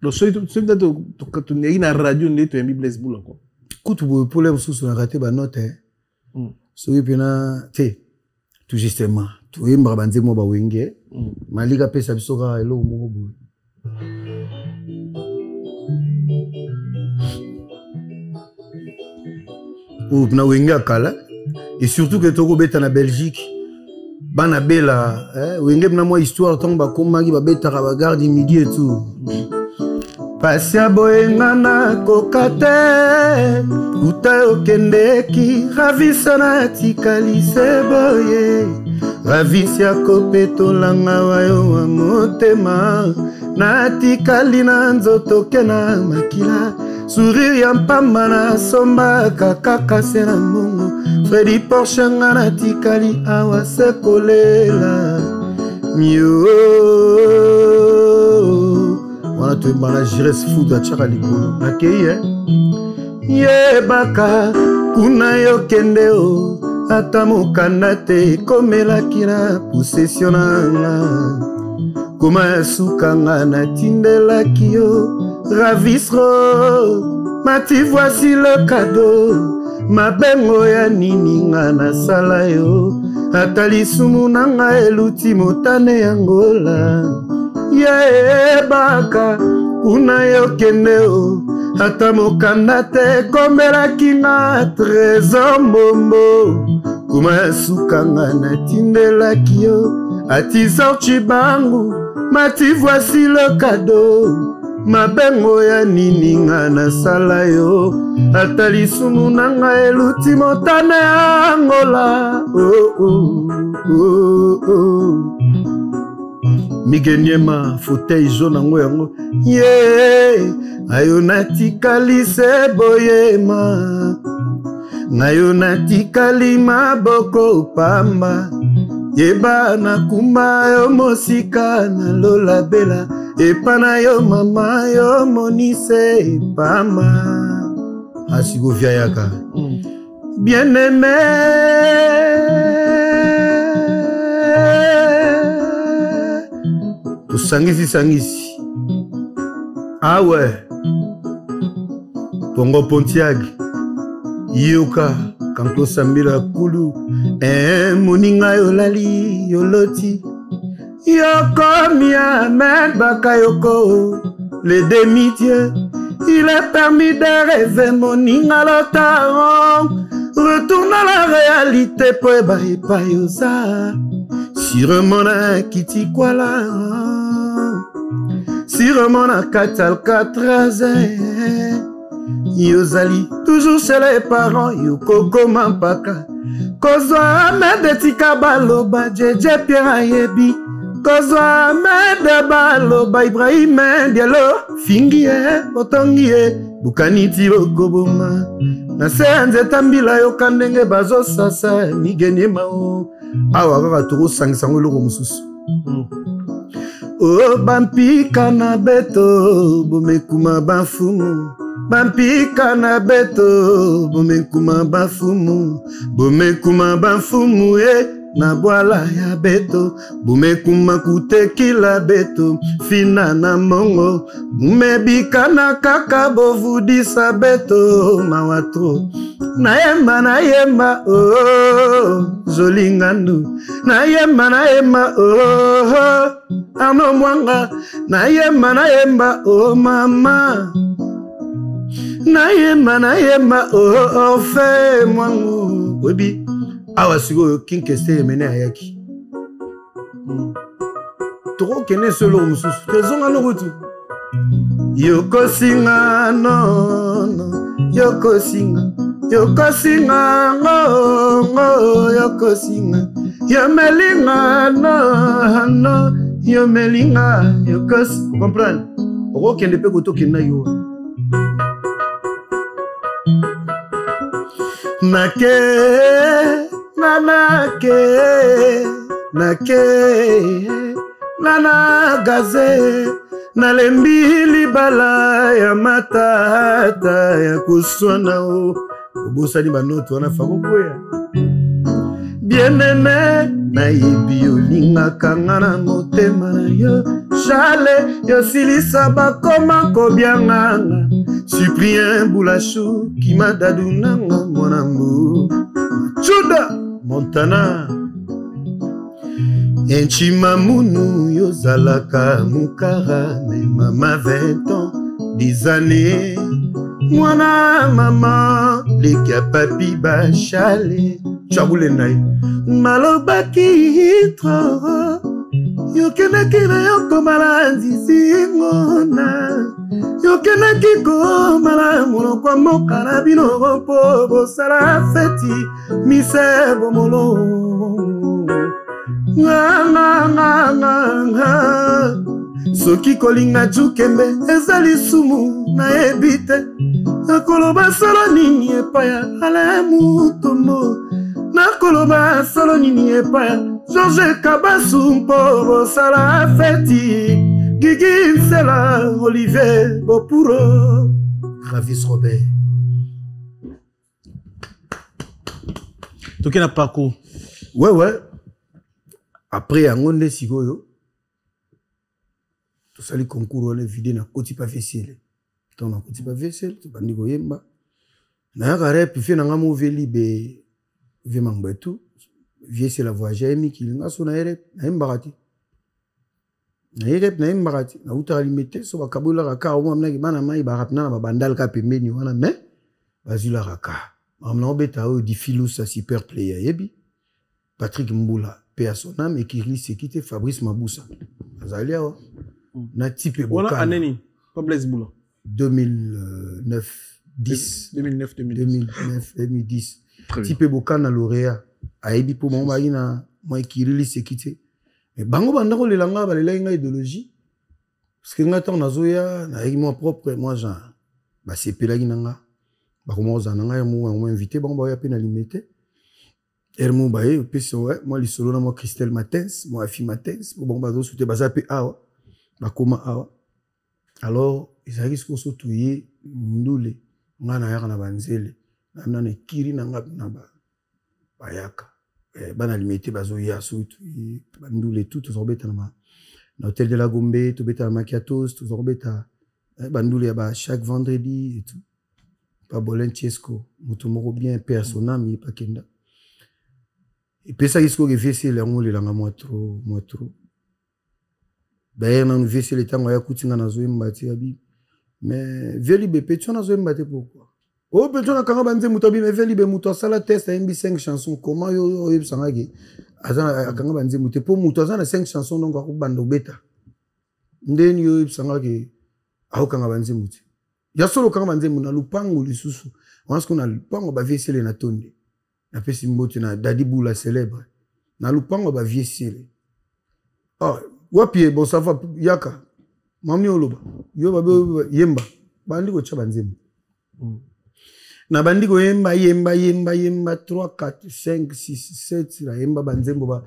lo so tu na radio neto yembi blaze bula quoi kutu pour les sous na raté ba note so yipena te tout justement tu yemba banze mo ba wenge malika pesa biso ka elo mo boy ou na wenga kala et surtout que toko beta na Belgique bana bela wenge na moi histoire tant ba komaki ba beta ka ba garde midi et tout pasia boyenga na kokate uta okendeki ravisana tikali seboye ravisia kopeto langa wayo wa motema na tikali na nzoto kena makila sourire ya mpamba na somba kaka sena mongo Freddy Porsche ngana tikali awa sekolela mio wana to mbana jires food achaka likolo nakeye yebaka kuna yo kende o ata mokanda te komelaki na possession nanga koma sukanga natindelaki yo ravisro mati voici le cadeau mabengo ya nini nga nasala yo ata lisumu nanga eluti motane ya ngola yebaka kuna yo kende o ata mokanda te komelaki nga trésor mbombo kuma sukanga natindelaki yo ati sorti bangu mati voici le cadeau mabengo ya nini nga nasala yo ata lisumu nanga eluti motane ya ngola Migeniema fauteuil jaune yango yango. Yeah, ayo natikali se boyema. Nayo natikali maboko pamba. Yeba na kumba yo mosika na lola bela. Epana yo mama yo monise pamba. Asigo viayaka. Bien aimé. Tu sangisi. Ah ouais. Pongo Pontiac. Yoka. Kanko Sambila Kulu. Moninga yolali yoloti. Yoko Mia Med Bakayoko. Les demi-dieux. Il est permis de rêver Moninga Lotaron. Retourne à la réalité pour Epa Yosa. Sur mon akiti kwala. Sur mon akatal katraze. Yozali toujours chez les parents. Yokoko Mampaka. Kozwa medetika baloba. Jeje Pierre Yebi. Kozwa mede baloba. Ibrahim Diallo. Fingie Botongie. Bukaniti Okoboma. Nase anzeta mbila yo kandenge bazo sasa migeni mao awa kaka toko sangisango loko mususu o bampika na beto bomekuma bafumu bampika na beto bomekuma bafumu na bwala ya beto bomekuma kutekila beto fina na mongo mebika na kaka bovudisa beto mawatro nayemba oh zolingandu nayemba oh ano mwanga nayemba oh mama nayemba oh fe mwangu webi awa sigo kinkeste mene ayaki toko kene solo mususu tezonga lokutu yoko singa no yoko singa ngo yoko singa yomelinga no yomelinga yoko comprendre oko kende pe koto kena yo nake nana gaze nalembi libala ya matata ya kuswana o obosani banoto wana fakokoya bien-aimé nayebi olingaka nga na motema na yo chale yosilisa bakoma kobianganga Cyprien Boulachou kimadadunanga mwanambu Chuda Montana Enchimamunu yozalaka mukara me mama 20 ans 10 années mwana mama leka papi bachale chabule nai malobaki hitro yokenaki na yokomala nzizingona yokenaki komala monokwa moka na bino po bosala feti misebo molo soki kolinga jukembe ezali sumu na ebite nakoloba solo nini epaya ala mutombo nakoloba solo nini epaya George Kabasu mpo bosala feti Gigi Nsela Olivier Bopuro Gravis Robert Toki na pako ouais après yangonde sikoyo to sali concours wala vidé na koti pa vaisselle to na koti pa vaisselle to bandi ko yemba na ka rep fi na ngamu veli be ve mangbetu vie c'est la voyage mi ki nga so na rep na imbagati na imbagati na uta limité so bakabula ka ka o mna ki bana mai barap na bandal ka pembeni wana mais bazula raka amna obeta o di filous super player yebi Patrick Mboula paix à son âme et qui lit quitté Fabrice Maboussa azalia na type Boukana on a année pas Blaise Boula 2009 2010 type Boukana lauréat aibi pour mon baina moi qui lit quitté mais bango banda kolela nga balelaki nga idéologie parce que nga ntango nazoya nayaki moi propre moi genre basepelaki na nga bakoma kozala na ngai mo invité bango baoya mpe na limité ermo baye opesi moi lisolo na moi Christelle Matens moi Afi Matens po bango bazosute baza mpe awa bakoma awa alors ezalaki sikoso toye ndule nga nayaka na banzele na ekiri na nga na bayaka bana limité bazoya so toye bandule tout tozobeta na hôtel de la Gombe tobeta na Makiatos tozobeta bandule ya chaque vendredi et tout pas Bolentiesco mutu moko bien personnel mais pas kenda et puis ça isko refese le ngole langa moi trop d'ailleurs na vese le tango ya kutinga na zo mbati abi mais veli be pecho na zo mbati pourquoi oh pecho na kanga banze mutu abi mais veli be mutu sala test a mbi 5 chansons comment yo yebsangaki azana kanga banze mutu po mutu azana 5 chansons donc akubanda beta ndeni yo yebsangaki au kanga banze mutu ya solo kanga banze mutu na lupango lisusu once qu'on a lupango ba vese le na tonde na pesi mbote na Dadi Boula célèbre na lupango ba viesile ah wapi bon ça va yaka mamni oloba yo ba yemba bandi ko chaba nzembo na bandi ko yemba 3 4 5 6 7 la yemba banzembo ba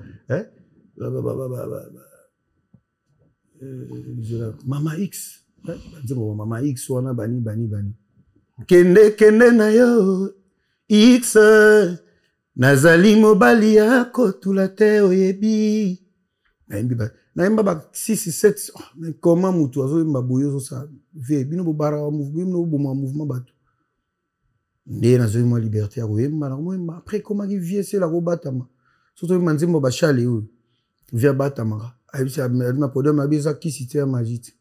Mama X banzembo Mama X wana bani kende na yo X nazali mobali yako tula te oyebi naimba ba 6 7 mais comment mutu azoyemba boyo zo sa ve bino bobara mouvement bato nde nazoyemba liberté ya koyemba na koyemba après comment ki vie c'est la kobatama surtout manzembo ba chale oyo via batama ayibisa na podem abiza kisite ya magite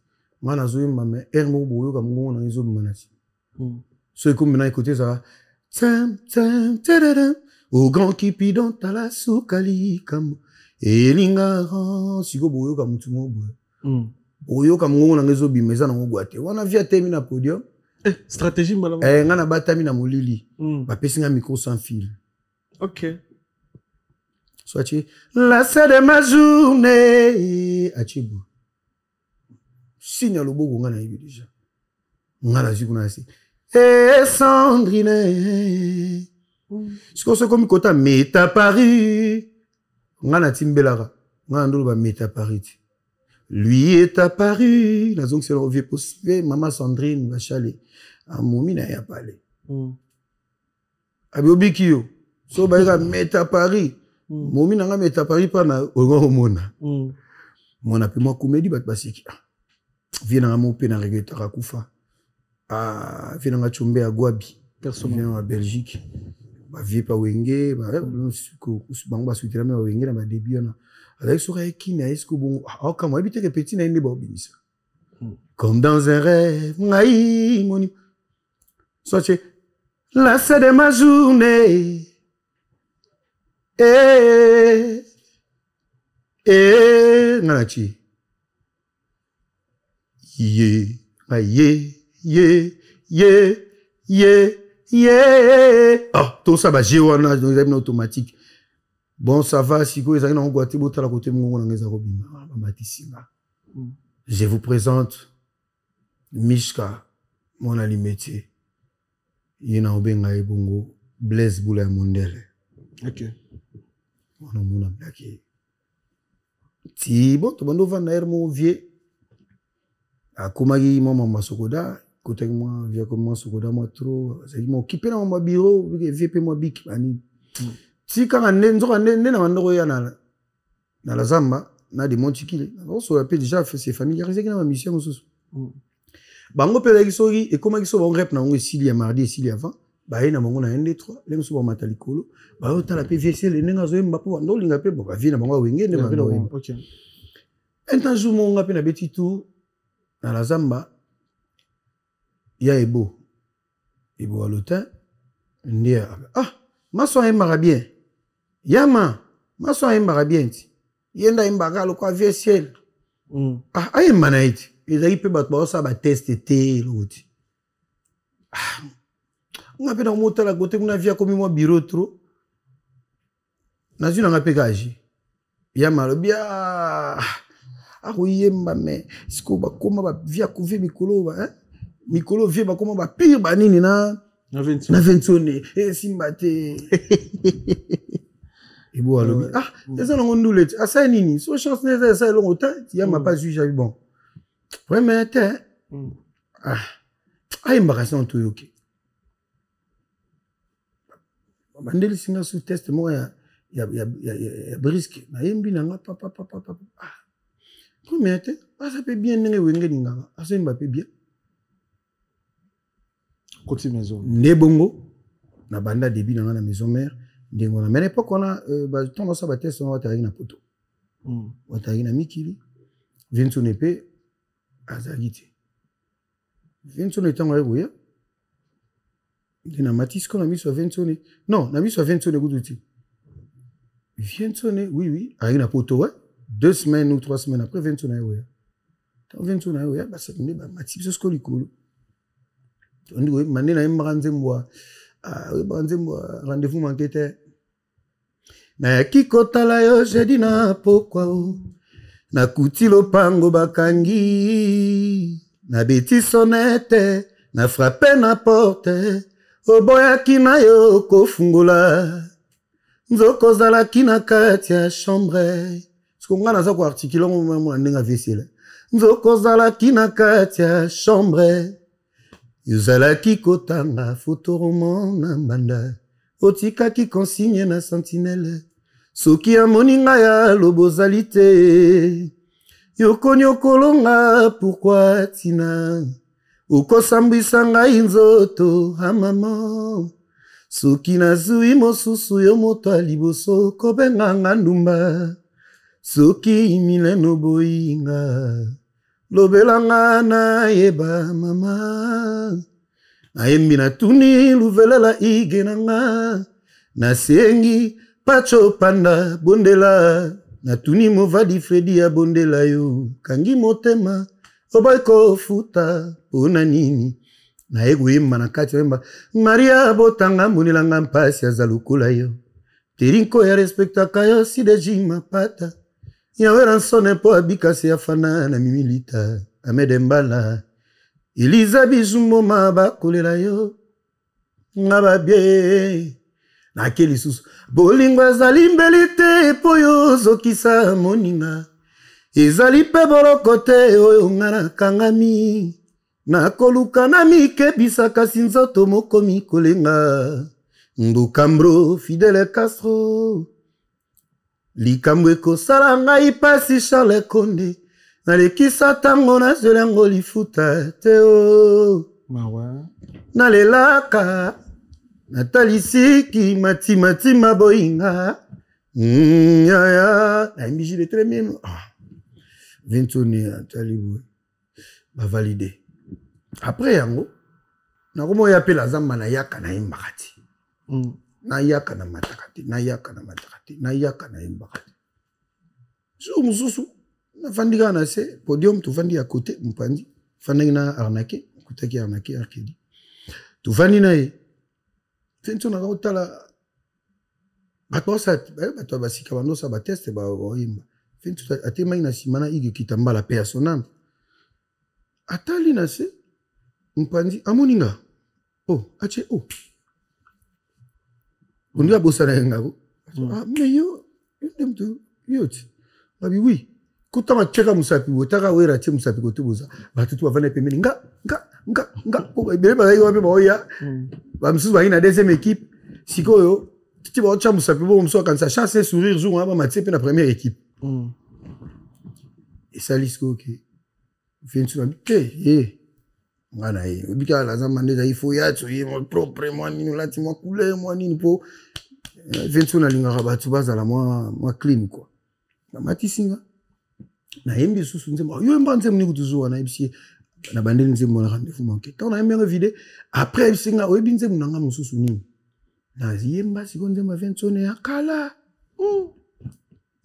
nga nazoyemba mais ermo boyo ka mungo na izo manasi so comme na côté ça tam au grand kipidon tala sukali kamo elinga siko boyoka mutu mo boyoka mungu na ngezo bimeza na ngwate wana via temi na podium stratégie mbala nga na batami na molili ba pesinga micro sans fil OK soit la c'est de ma journée achibu signe loboko nga na yibi déjà nga na zikuna si Sandrine siko so komi kota meta Paris ngana timbelaka ngana ndolo ba meta Paris lui est apparu la donc c'est le vieux poste maman Sandrine va chaler a momi na ya parler abobiki yo so ba ga meta Paris momi na nga meta Paris pa na ongo mona mona pe moi comédie bat basiki vient na mo pe na regretera rakufa vient na chombe a Gwabi personnellement en Belgique ba vie pa wenge ba bango ba soutenir mais wenge na ba début na avec sur qui na est-ce que bon quand moi habiter que petit na inde ba obimisa comme dans un rêve ngai moni soit là c'est de ma journée nganachi ah tout ça va jouer on a automatique bon ça va si vous avez un goûté beau à la côté mon on a robina matisinga je vous présente Mishka mon alimetier yena obenga ebongo Blaise Boula Mondele OK on a mon blaqué ti bon to bando vanda ermo vie a komagi mama masokoda côté moi via comme moi sokoda moi trop c'est qui m'occuper dans mon bureau VP moi big ani si quand nzo na ndoko ya na la zamba na de montikile on se rappelle déjà fait ses familiarisé dans ma mission sous bango pela kisori et comment kiso bon rep na ngo sili ya mardi sili avant ba ina bango na ND3 les musu ba matalikolo ba otala PVC le nenga zo mbapo ndo linga pe ba vina bango wenge ne ba OK un temps jour mon ngape na beti tout na la zamba ya ebo à l'hôtel ndia ma soin bien yama ma soin bien yenda imbaga lo kwa VCL ay manaiti ezaki pe bat ba sa ba test té l'autre ngape na motala côté kuna via comme moi bureau trop na zuna ngape gaji ya malobia akoyemba me siko bakoma ba via couver mikolo ba mikolo vie bakoma ba pire banini na ventone simba te ebo alobi eza nango ndule ti asa nini so chance neza esa elongo ta ya ma pas juge bon vraiment te ayembaka sa nto yoke bandeli singa sous test mo ya brisque nayembi nanga papa premier te asa pe bien ndenge wenge ninganga asa yemba pe bien côté maison ne bongo na banda début nanga na maison mère ndengo na mais époque on a ba ton ça ba test on va na poto watagi na mikili vinso nepe azagiti vinso ne tango ego na matisco na miso vinso ne non na miso vinso ne guduti vinso ne oui ari na poto ouais 2 semaines ou 3 semaines après vinso na ego vinso na ego ba se ne ba matipso skolikolo on dit oui manena imbanzemwa banzemwa rendez-vous manqué na yaki kotala yo jeudi na pokwa o na kuti lopango bakangi na beti sonete na frappe na porte oboyaki na yo kofungola nzoko zalaki na kati ya chambre sikonga naza ko articuler mo ndenge avesela nzoko zalaki na kati ya chambre yozalaki kotanga photoroman na mbanda otikaki consigne na sentinelle soki amoni ngai ya lobozali te yokoni okolonga pourkui tina okosambwisa ngai nzoto amama soki nazwi mosusu yo moto ya liboso kobenganga ndumba soki mileno boyinga lobelanga nayeba mama nayembi natuni luvelela ige nanga nasengi pacho panda bondela natuni movadi fredi ya bondela yo kangi motema oboy kofuta pona nini naye koyemba na kati yemba maria botanga mbonelanga mpasi aza lokola yo terinko ya respektaka yo sidejima pata yawe ransone po abikasi afana na mimilita amedembala Eliza bizumoma bakolela yo nga babie na keli susu bolingo ezali mbeli te po yo zokisa moninga ezali pe boloko te oyo nga nakangami nakoluka na mikebisa kasi nzoto mokomi kolenga ndukambro Fidel Castro likambo ekosala ngai pasi Charles Konde nalekisa tango nazela yango lifuta te o nalelaka natalisiki matimatima boyinga yaya naimbijile très bien ventoni atali bavalide après yango nakomoya pe la zamba na yaka na imbakati na yaka na matakati na yaka na matakati na yaka na imbakati so mususu na fandika na se podium tu fandi à côté mpandi fandi na arnaqué kutaki arnaqué arkedi tu fandi na e fento na kotala batosat bato basika bando sa bateste ba oyimba fento atema ina simana ige kitambala pe ya sonam atali na se mpandi amoninga ache on lui a bossé na ngako mais yo dem tu yoti babi oui kutama cheka musapi wotaka wera che musapi kotubuza batutu bavana pembeni nga ko bele ba yo ba oya ba msusu ba ina deuxième équipe sikoyo titi ba cha musapi bo msusu kansa chance sourire jour ba matse pe na première équipe et ça lisko que vient sur la ngana ye obika la zamande za ifo ya tso ye mo propre moi ni lati mo couleur moi ni po vient sur la linga batu bazala moi clean quoi na matisinga na yembi susu nzembo yo mbanze mni kutuzuwa na ibisi na bandeli nzembo na rendez-vous manqué tant na yembi vide après ibisinga oyebi nzembo nanga mususu nini na yemba siko nzembo ventone ya kala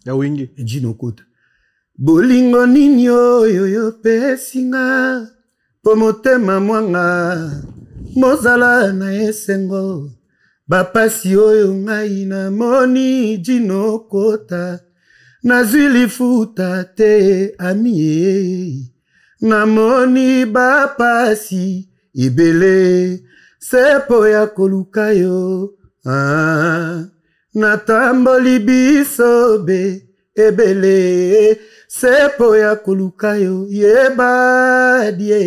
ya wingi ejino kota bolingo nini yo pesinga po motema mwanga mozala na esengo bapasi oyo ngai na moni jino kota nazwi lifuta te ami namoni bapasi ebele sepo ya koluka yo natamboli bisobe ebele sepo ya koluka yo yebadie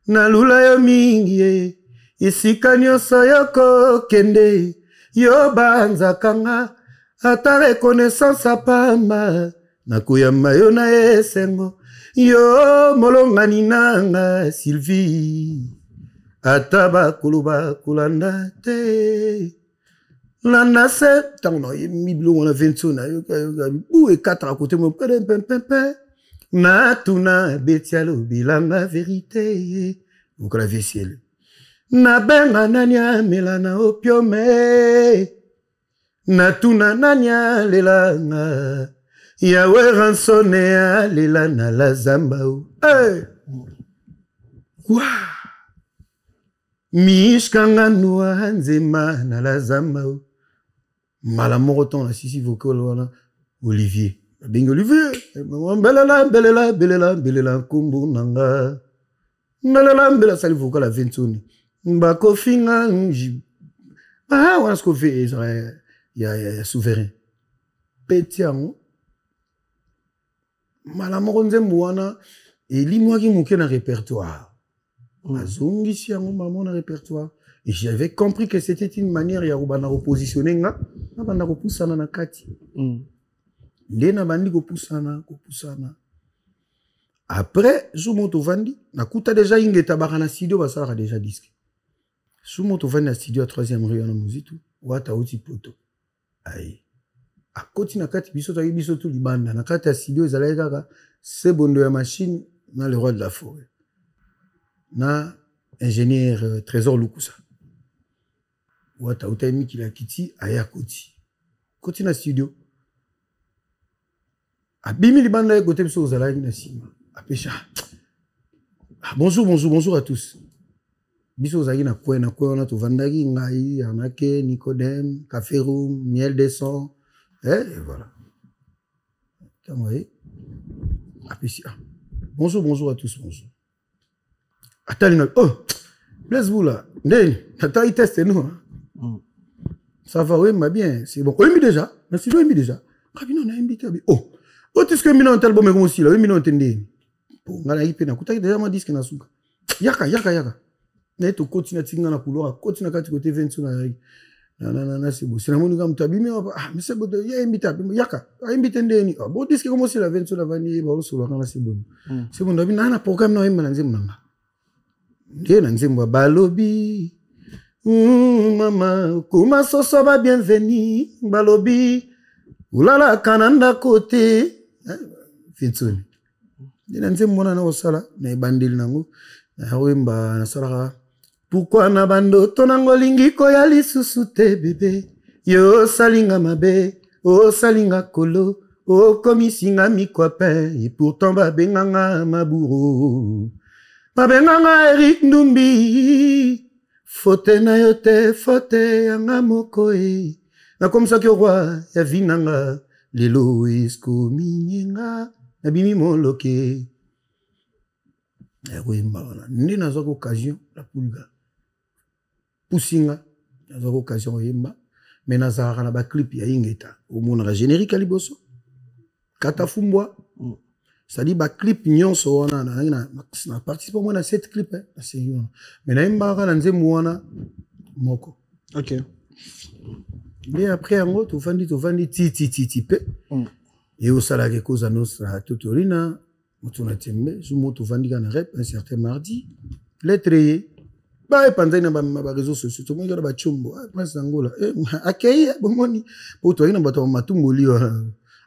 nalula yo mingi ye isika nyonso yokokende yo banzakanga ata reconnaissance apamba nakoyamba yo na esengo yo molongani nanga Sylvie ata bakolo bakolanda te landa se ntango na oyemi bilongo na venso na yo bu ekataka kote mo pempempempe natuna beti alobilanga verité okola visiele nabenga nani amela na opiome natuna nani alelanga yawe ransone alela na la zamba mishkanga nuwa nzema na la zamba mala moko ton na sisi vocal wana Olivier bengi Olivier belela kumbu nanga mbela sali vocal la ventoni mbako finga wana sko fe ya souverain petiango mala moko nzembo wana elimwaki moke na répertoire azongisi yango mama na répertoire et j'avais compris que c'était une manière ya kobanda repositionner nga na banda kopusana na kati nde na bandi kopusana après Zumoto Vandi nakuta déjà ingeta baka na studio basalaka déjà disque Zumoto Vandi na studio à 3e rue na Muzitu wata uti poto ai akoti na kati biso to biso to libanda na kati ya studio ezalaki kaka sebondo ya machine na le roi de la forêt na ingénieur Trésor Lukusa wata utami kila kiti aya koti na studio abimi libanda ya kote biso ozalaki na sima apesha bonjour à tous biso ozalaki na kwe wana tovandaki ngai Arnake Nicodème Café Room Miel des Sons et voilà apesha bonjour à tous Attends, laisse-vous là. Attends, il teste nous. Ça va, oui, mais bien. C'est bon. Oui, mais déjà. Merci, oui, mais déjà. Rabino, on a invité. Oh, est-ce que Mino tel bon, mais aussi là, oui, Mino entendez. Bon, on a eu peine. Écoutez, déjà, ma disque na souka. Yaka. Mais tu continues à tirer la couleur, continue à côté 20 sur la. Non, c'est beau. C'est la monogame, tu as bien. Ah, mais c'est beau. Il y a invité. Yaka. Invité ndeni. Ah, bon, disque comment c'est la 20 sur la vanille, bah, sur la c'est bon. C'est bon, David, n'a programme, non, il m'a lancé mon Ndiena nzembo balobi mama kuma soso ba bienvenue balobi ulala kananda côté Vinsoni ndiena nzembo na osala na bandeli nango na wemba na salaka pourquoi na bando tonango lingi ko ya lisusu te bébé yo salinga mabe o salinga kolo o komisinga mi copain et pourtant ba benganga maburo Mabenganga Eric Ndumbi Fote na yote fote yanga mokoe Na comme ça que roi ya vinanga Lelo isko minyenga Na bimi moloke Ewe mbana Nde nazoko occasion la pulga Pusinga Nazoko occasion yemba Mais nazara na ba clip ya ingeta Omona la générique à liboso Katafumbwa C'est-à-dire ba clip nyonso wana na participe moi na 7 clip na série mais na mbaka na nzembo wana moko OK mais après ngo to vandi ti pe et au salage cause nostra tutorina mutuna tembe zumo to vandi kana rep un certain mardi lettre ba epanza na ba réseaux sociaux to mo ba chumbo prince Angola akei bomoni po to ina bato matumboli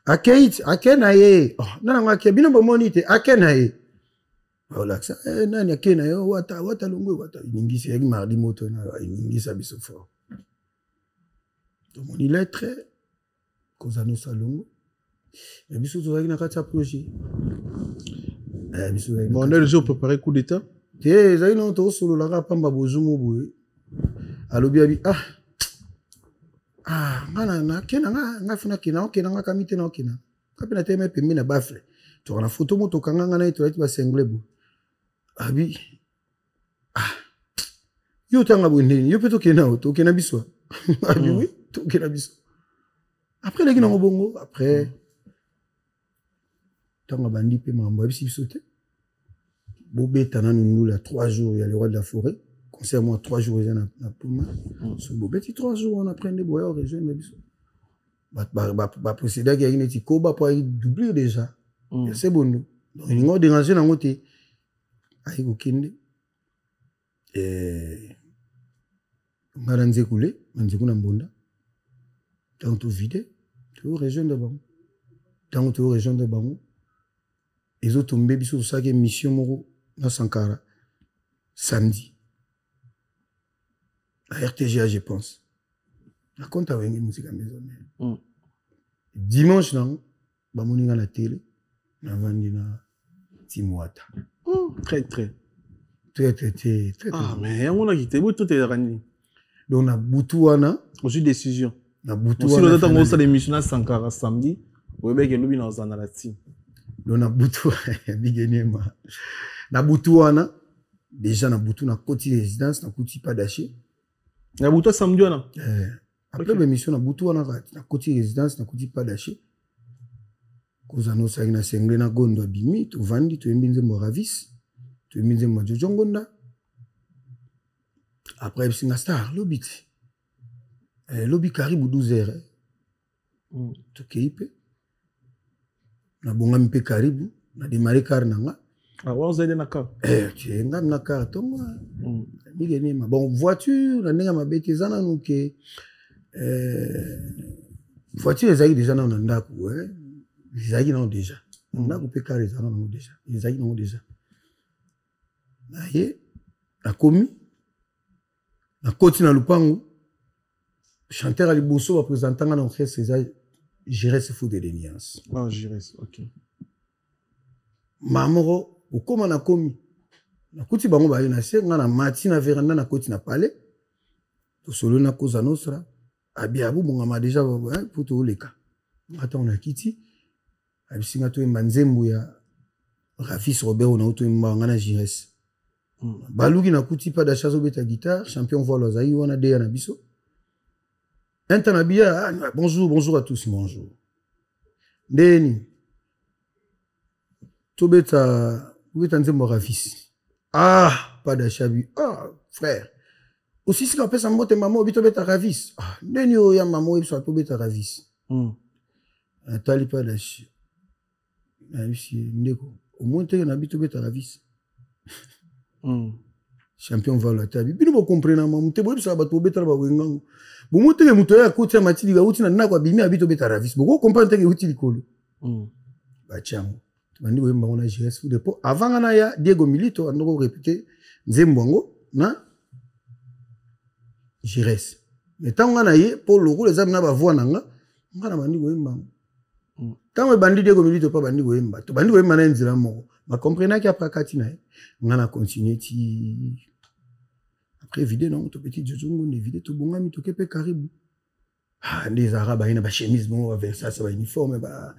akena ye nana ngake bino bomonite akena ye voilà ça nani akena yo wata longo wata ingisi yaki mardi moto na ingisa biso fort to moni lettre kozano salongo et biso to na kati ya projet biso bon on est déjà préparé coup d'état te zaino to solo la rapamba bozumo boye alobi abi ngana na kena nga funa kena okena nga kamite na okena Quand on a pembe na bafle. Tu as la photo moto kanganga na tu vas singler bo. Abi. Ah. Yo tanga bonne, yo peut kena auto kena biso. Abi oui, to kena biso. Après les gens au bongo, après tanga bandi pe mambo biso bisote. Bobé tananu nous là 3 jours, il y a le roi de la forêt. Concert moi 3 jours ils na puma. So Bobé 3 jours on apprend des boyaux rejoindre biso. Ba procéder qui a une petit koba pour doubler déjà. C'est bon. Donc ils ont dérangé dans côté. Aïe kokende. Ngaranze koulé, manze kuna mbonda. Tant tout vide, tout rejoindre bango. Tant tout rejoindre bango. Ils ont tombé biso ça que mission moko na Sankara samedi. À RTGA je pense. Raconte avec une musique à maison. Dimanche non, ba moninga la télé na vandi na Timouata. Très très. Ah mais on a quitté tout est rani. Donc na butuana, aussi décision. Na butuana. Si le temps on ça l'émission à Sankara samedi, ouais ben que nous bien dans la team. Donc na butuana bigenema. Na butuana déjà na butu na koti résidence na koti pas d'aché. Na butu samedi on a. Après l'émission na butuana na koti résidence na koti pas d'aché. Kozano sa ina sengle na gondo bimi to vandi to embinze mo ravis. Tu es mis en Jojongonda. Après, il y a star, l'obit. L'obit caribou 12 heures. Tu es na bonga mpe caribou. Na démarré car nanga. Ah, ouais, vous avez un car. Tu es un car. Bon, voiture, na nenga ma bête zana nous que. Voiture, les aïe déjà dans ndaku. Les aïe non déjà. Ndaku pe car les aïe déjà. Les aïe non déjà. Naye, na komi, na koti na lupangu, chanteur à Liboso représentant dans l'orchestre, c'est Jérès Fou de l'Alliance. Ah, Jérès, ok. Mamoro, au comment na komi, na koti bango ba na se, na mati na veranda na koti na palais, to solo na koza nostra, abiabu bonga ma déjà pour to leka. Attends na kiti, abisinga to manzembu ya Rafis Robert na auto mbanga na Jérès. Balugi na kuti pas d'achat au beta guitare, champion voix lozaï, on a des anabiso. Intanabia, bonjour à tous, bonjour. Deni. Tobeta, nzembo Rafis. Ah, pas d'achat, ah, frère. Aussi, si on peut s'en monter maman, beta Rafis. Ah, deni o ya maman, il soit tobeta Rafis. Tali pas d'achat. Au moins, tu as un habit beta Rafis. Champion vola tabi bino bo comprendre mamu te bo bisa ba to betra ba wengango bo mute ke muto ya koti ya matili ga uti na kwa bimi abito beta ravis bo comprendre ke uti likolo ba chango bandi wemba ona Jérès Fou de po avant na ya Diego Milito andoko répéter nzembongo na Jérès mais tanga na ye pour le les amna ba voix nanga ngana bandi wemba tanga bandi Diego Milito pa bandi wemba to bandi wemba na nzira moko ma comprendre qu'après Katina on a continué après vider non tout petit Jojongo ne vider tout bon ami tout kepe caribou ah les arabes ina ba chemise bon avec ça va uniforme ba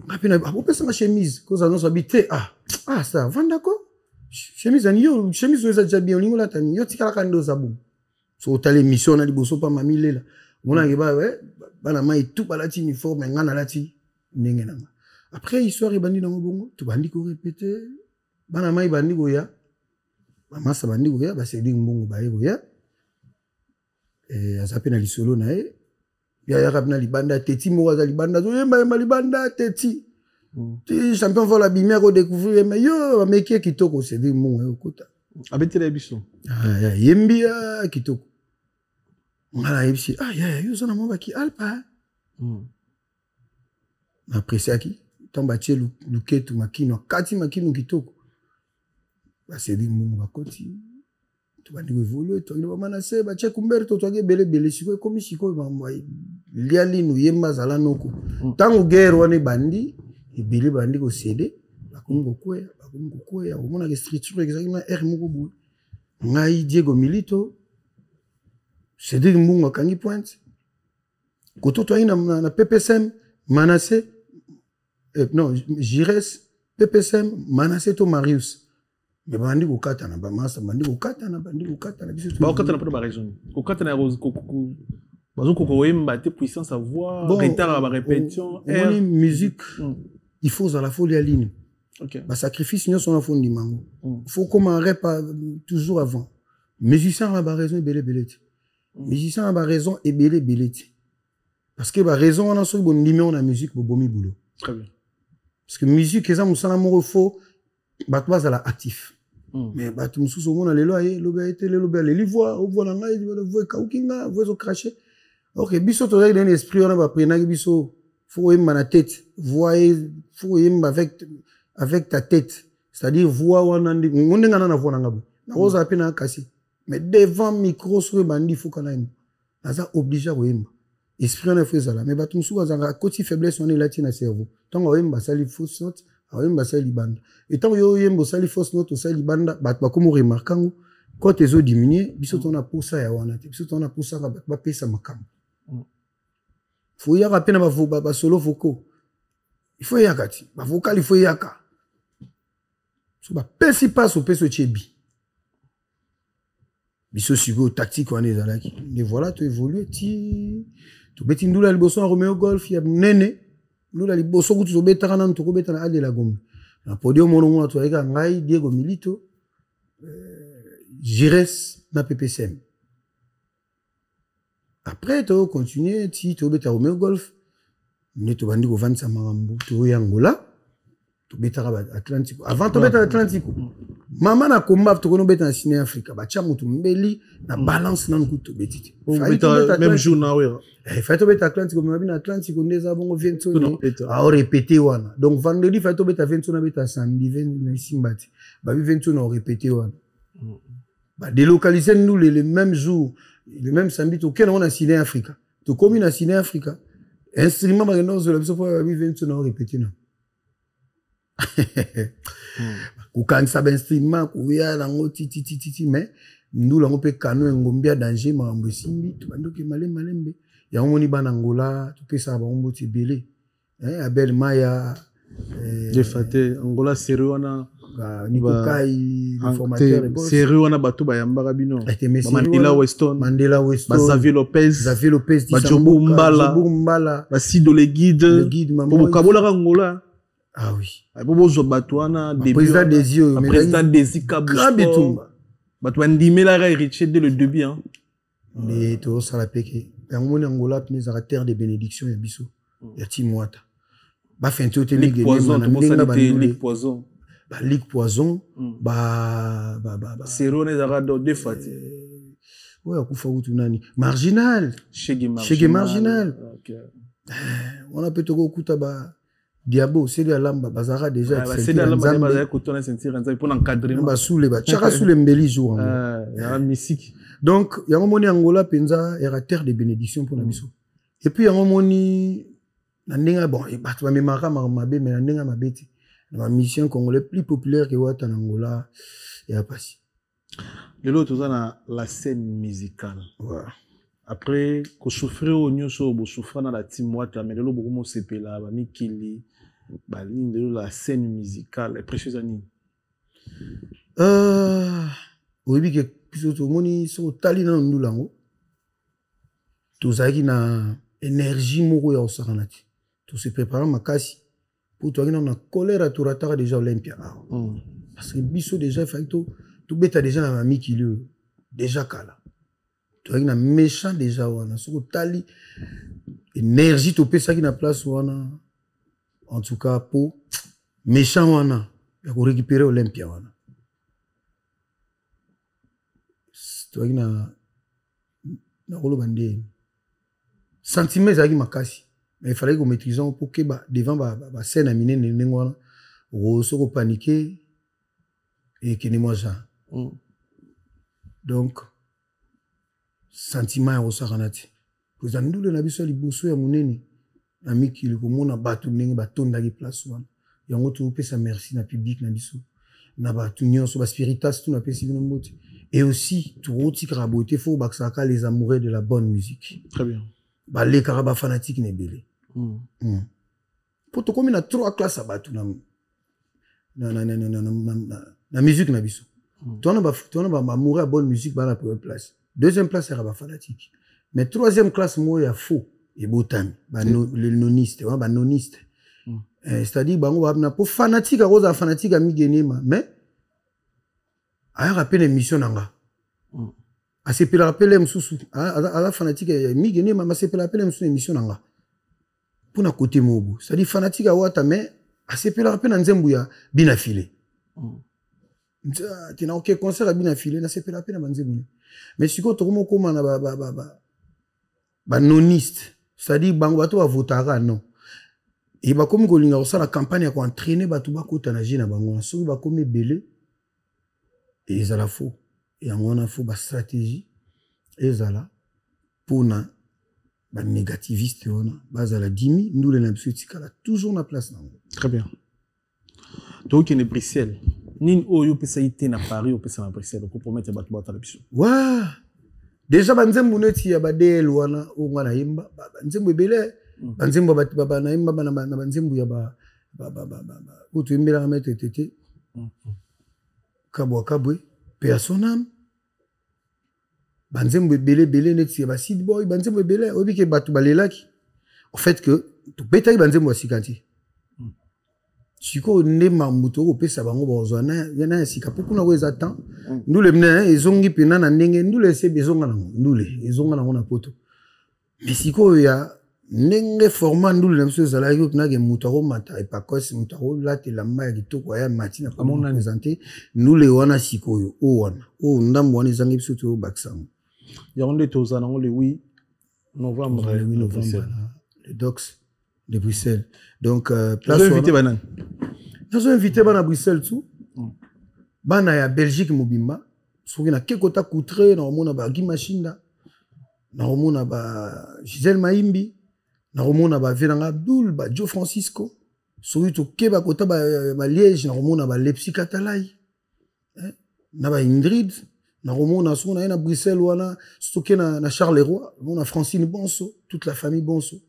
rapina ba pesa ma chemise cause annonce habité ah ça va d'accord chemise ani yo chemise zo za bien lingo la tani yo tikala kando zabu so tale mission na liboso pa mamilela on a ba ouais bana mai tout balati uniforme ngana lati ndenge nanga après histoire ibandi na bongo tout bandi ko répéter bana mai bandi go ya mama bandi go ya ba sedi mbongo ba go ya azape na lisolo na ya rabna libanda teti mo za libanda zo yemba libanda teti ti champion vola bimia ko découvrir mais yo meki kitoko sedi mbongo okota abetela biso ya yembia kitoko ngala yebisi ya yo zona mo ba ki alpa na presiaki tomba tie luketu makino kati makino kitoko ba sedi mungu bakoti to bandi evolue to ndo bana se ba che kumberto to bele bele siko komi siko mamwa liali nu yemba zala noko tangu guerre wane bandi ibili bandi ko cede bakungo koya omona ke structure exactement r moko bu ngai Diego Milito cede mungu akangi point koto to ina na PPSM Manassé non, Jires, PPSM, Manaseto Marius. Mais bandi ko kata na ba masa, bandi ko kata na biso. Ba kata na pas raison. Ko kata na ko bazo ko wemba te puissance à voix, retard à répétition, musique. Il faut à la folie à ligne. OK. Ba sacrifice nous sont à fond du mango. Faut comme un rap toujours avant. Musicien a raison belé belé. Musicien a raison et belé belé. Parce que ba raison on a sur bon numéro na musique bo bomi boulot. Très bien. Parce que musique ça musana amour faux ba toi à la actif. Mais bah tu me sous au monde les lois et l'obé était les lobé les voix au voix nga il voix kaukinga voix au cracher. OK biso to dans l'esprit on va prendre biso faut aimer na tête voix faut aimer avec ta tête c'est-à-dire voix on andi on nga na voix nga bo na oza pena kasi mais devant micro sur bandi faut qu'on aime ça obligé à aimer esprit on fait ça là mais bah tu me sous à côté faiblesse on est là na cerveau tant on aime ça les fausse note on aime ça les bandes et tant yo aime ça les fausse note ça les bandes bah comme remarquant quand tes eaux diminuent biso on a pour ça ya wana biso on a pour ça ba pesa makam faut y avoir peine ba solo vocal il faut y avoir ba vocal il faut y avoir so ba pesi passe au peso chebi biso sugo tactique on est là mais voilà tu évolues tu beti ndula liboso na Romeo Golf ya nene ndula liboso kutu so betaka na ntoko betana ade la gombe na podium mono to eka ngai Diego Milito Jires na PPSM. Après, tu continues, tu as Romeo Golf, tu as vendu au 25 Marambo, tu as Angola, tu as Atlantique. Avant, tu as Atlantique. Maman a combat, tu as bet en Ciné Afrique. Tu as mbeli na balance na nkuto betiti. Même jour na ouais. Il faut bet Atlantique, mais bien Atlantique on est avant 20 à répéter wana. Donc vendredi, il faut bet 20 na bet samedi 20 na Simbati. Ba 20 na répéter wana. Bah délocaliser nous les mêmes jours. Le même samedi, auquel on a Ciné Africa. Tu communes à Ciné Africa. Instrument, par exemple, sur la personne, il va venir répéter. Quand ça va instrument, il y a un titi, mais nous, on peut canoë, on peut danger, mais on peut simbi, tu vas donc malé. Il y a un moni ban Angola, tu peux savoir, on peut belé. Abel Maya. J'ai fait Angola, Seruana. Nikokai, le formateur. Seruana Batou Bayamba Bino. Mandela Weston. Xavier Lopez. Bajombo Mbala. Basido le guide. Pour Kabola Angola. Ah oui. Bobo Zobatouana. Président des yeux. Président des Ikabu. Batouandime la héritier dès le début. Mais tout ça la péké. Dans Angola, nous avons terre de bénédiction et bisous. Il y a Timouata. Bah, fin de Ligue Poison. Ligue Poison. Bah, Ligue Poison. Bah. Sero ne zara do defati. Ouais, akufa utunani. Marginal. Chege Marginal. On a peut-être okuta ba Diabo, c'est de la lamba, bazara déjà. C'est de la lamba, bazara kotona sentir en pour encadrer. Ba soule ba, chaka soule mbeli jour. Ya musique. Donc, il y a un moment Angola penza era terre de bénédiction pour la mission. Et puis il y a un moment Nandenga bon, et battu ma mara mabe mais nandenga mabeti. La mission congolais plus populaire que Ouatt en Angola et à Passy. Le lot tout ça la scène musicale. Ouais. Après qu'on souffrir au nyoso bo souffrir dans la team Ouatt mais le lot beaucoup mo sepela ba mikili ba ligne de la scène musicale précisément. Oui que plutôt moni so tali na ndulango. Tozaki na énergie moko ya osakanati. Tout se prépare makasi pour toi on a colère à tout retard déjà Olympia parce que biso déjà fait tout bêta déjà na mami qui le déjà kala toi on a méchant déjà on a soko tali énergie to pesa qui na place wana en tout cas pour méchant wana ya ko récupérer Olympia wana toi on a na rolo bande sentiment zaki makasi. Mais il fallait qu'on maîtrise pour que devant la scène à miner n'engwana ou se paniquer et que ne moi ça. Donc sentiment au saranati. Vous en doulez na biso liboso ya munene ami ki le komona batu ndenge batonda ki place wana. Yango tu pesa merci na public na biso. Na batu nyonso ba spiritas tu na pesi bino mbote. Et aussi tu roti kraboté faut baksaka les amoureux de la bonne musique. Très bien. Bah les carabas fanatiques n'est belé. pour to comme na 3 classes abatu na musique na biso to na ba mourir bonne musique ba la première place deuxième place era ba fanatique mais troisième classe mo ya faux et botami ba les nonistes ba noniste c'est-à-dire bango ba na pour fanatique à cause de fanatique a migenema mais a rappelé l'émission nanga a se peut rappeler msusu à la fanatique migenema ma se peut rappeler msusu émission nanga pour na côté mobo c'est-à-dire fanatique a wata mais a se peut rappeler na nzembu ya bina filé tu n'as aucun concert à bina filé na se peut rappeler na nzembu mais si ko to komo koma na ba noniste c'est-à-dire bango bato ba votara non et ba komi ko linga osala campagne ko entraîner bato ba kota na jina bango so ba komi belé et ezala faux et on a faux ba stratégie ezala pour na ba négativiste ona bazala dimi ndule na biso tikala toujours na place na ngo. Très bien. Donc il est Bruxelles nin oyo pesa ité na Paris ou pesa na Bruxelles ko promettre bato ba tala biso wa déjà banzembu neti ya badel wana onga na yimba banzembu ebele banzembu ba na yimba na banzembu ya ba utu imbela na metete tete kabwa kabwe personam banzembu ebele neti ya ba seed boy banzembu ebele obike batu balelaki au fait que to beta banzembu asikanti siko ne mamuto ko pesa bango bozwana yana sika pokuna weza temps ndule mne ezongi pena na ndenge ndule se bezonga na ndule ezonga na na poto mais siko ya ndenge format ndule na mso zala yo na ke muto ko mata epakos muto ko late la maya kitoko ya matina comme on a présenté ndule wana siko yo o wana o ndambo wana ezangi biso to baksam ya onde tozana ngo le 8 novembre le docs de Bruxelles. Donc, place invité banan. Nous avons invité à Bruxelles tout. Bana ya Belgique mobimba. Soki na kekota coutre na romona ba Guy Machinda. Na romona ba Gisèle Maimbi. Na romona ba Venanga Abdul, ba Joe Francisco. Soki to keba kota ba Liège na romona ba Lepsi Katalai. Na ba Ingrid. Na romona sona na Bruxelles wana stocké na Charleroi, na Francine Bonso, toute la famille Bonso.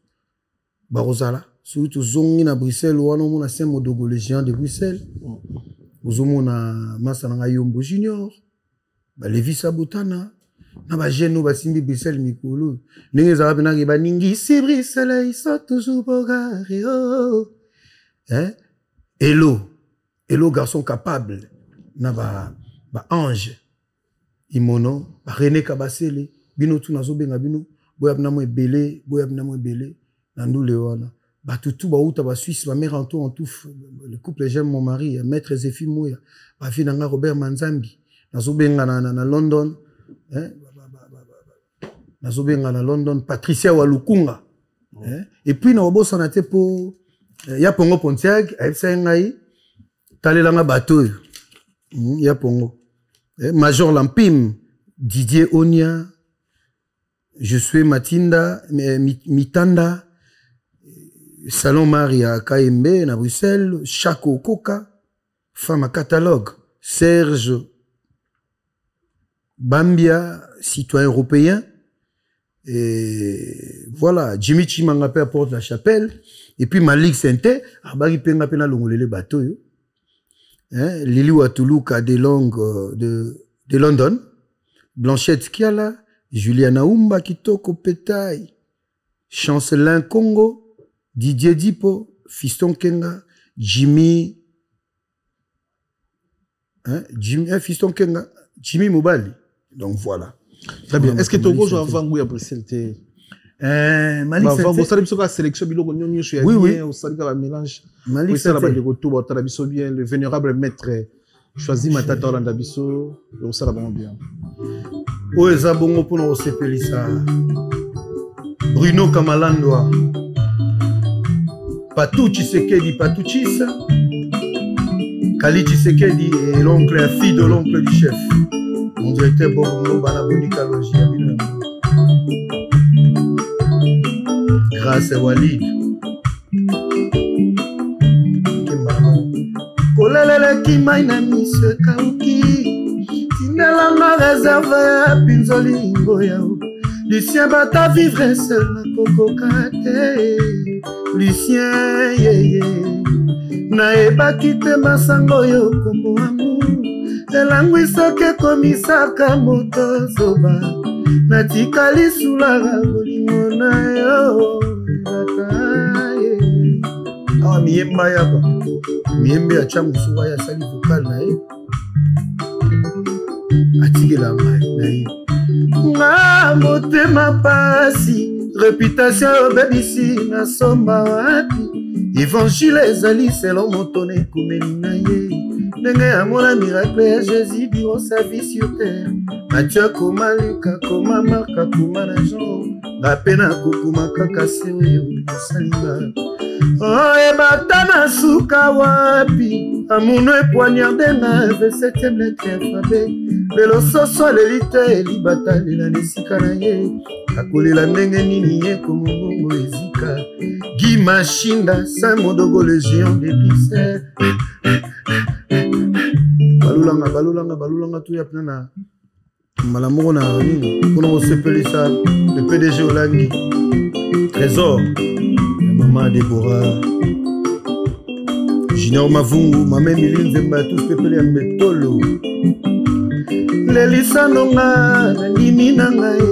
Barozala, surtout zongi na Bruxelles, ou on a Saint-Modogo, le géant de Bruxelles. Nous avons Massananga Yombo Junior, Levi Sabotana, na Geno Basimbi Bruxelles Mikolo. Nous avons Baningi, si Bruxelles, ils sont toujours bogarés. Hello, garçon capable. Na ba ange. Imono, René Kabasele, Bino Tunazo Bengabino, Boyabnamo Ebele, Boyabnamo Ebele. Nandule wana batutu ba uta ba Suisse ba mère en tout le couple j'aime mon mari maître Zéphie Moya ba fi nanga Robert Manzambi nazobenga na London nazobenga na London Patricia Walukunga et puis na obosa na te po ya Pongo Pontiac aipsa ngai talelanga bateau ya Pongo Major Lampim Didier Onia je suis Matinda Mitanda Salon Maria KMB na Bruxelles, Chaco Coca, femme à catalogue, Serge Bambia, citoyen européen, et voilà, Jimmy Chimangapé apporte la chapelle, et puis Malik Sente, Abari Penga Pena Longolele bateau, Lili Watuluka de London, Blanchette Kiala, Juliana Umba Kitoko Petaï, Chancelin Congo, Didier Dipo, Fiston Kenga, Jimmy, Fiston Kenga, Jimmy Mobali. Donc voilà. Très bien. Est-ce que Togo joue avant Gouya Bruxelles? Malik Sente. Vous savez que la sélection biloko nyonyo suis bien au stade de mélange. Malik Sente la de retour au Tarabiso bien le vénérable maître choisi Matata Orlando Biso au sala bien. O ezabongo pour nous sepelisa. Bruno Kamalandwa. Patou Tshisekedi, Patou Tchis, Kali Tshisekedi et l'oncle, la fille de l'oncle du chef. Mon directeur Bongo Banabouni Kaloji. Grâce à Walid. Kolelele Kimaina Mise Kauki. Tindelanga réserve ya Pinzoli Ngoyao. Lucien bata vivre seul na kokokate. Lucien yeye naebaki te masango yo kombo amu elangwisoke komisaka moto zoba natikali sulaka bolingo na yo bataye awa miyemba yaba miyembe ya chamusuwa ya sali vokal na ye atikela mai na ye nga motema pasi réputation obebisi na somba wapi évangile ezali selon moto ekomeli na ye ndenge amona miracle ya Jésus biro sa vie sur terre Matthieu akoma Luka akoma Mark akoma na Jean nga mpe nakokoma kaka se oyo osalinga oyebata na suka wapi amono epoignarde na 27e lettre alphabet lelo soso aleli te elibata lela na esika na ye akolela ndenge nini ye komongongo ezika Guy Machinda Saint Modogo le géant des Brissères balulanga tu ya pena na malamoko na nini mpona kosepelisa le PDG olangi Trésor ya mama Deborah Junior Mavungu mama Emilie Nzemba tous pepele ya mbetolo lelisandonga na ndimi na ngai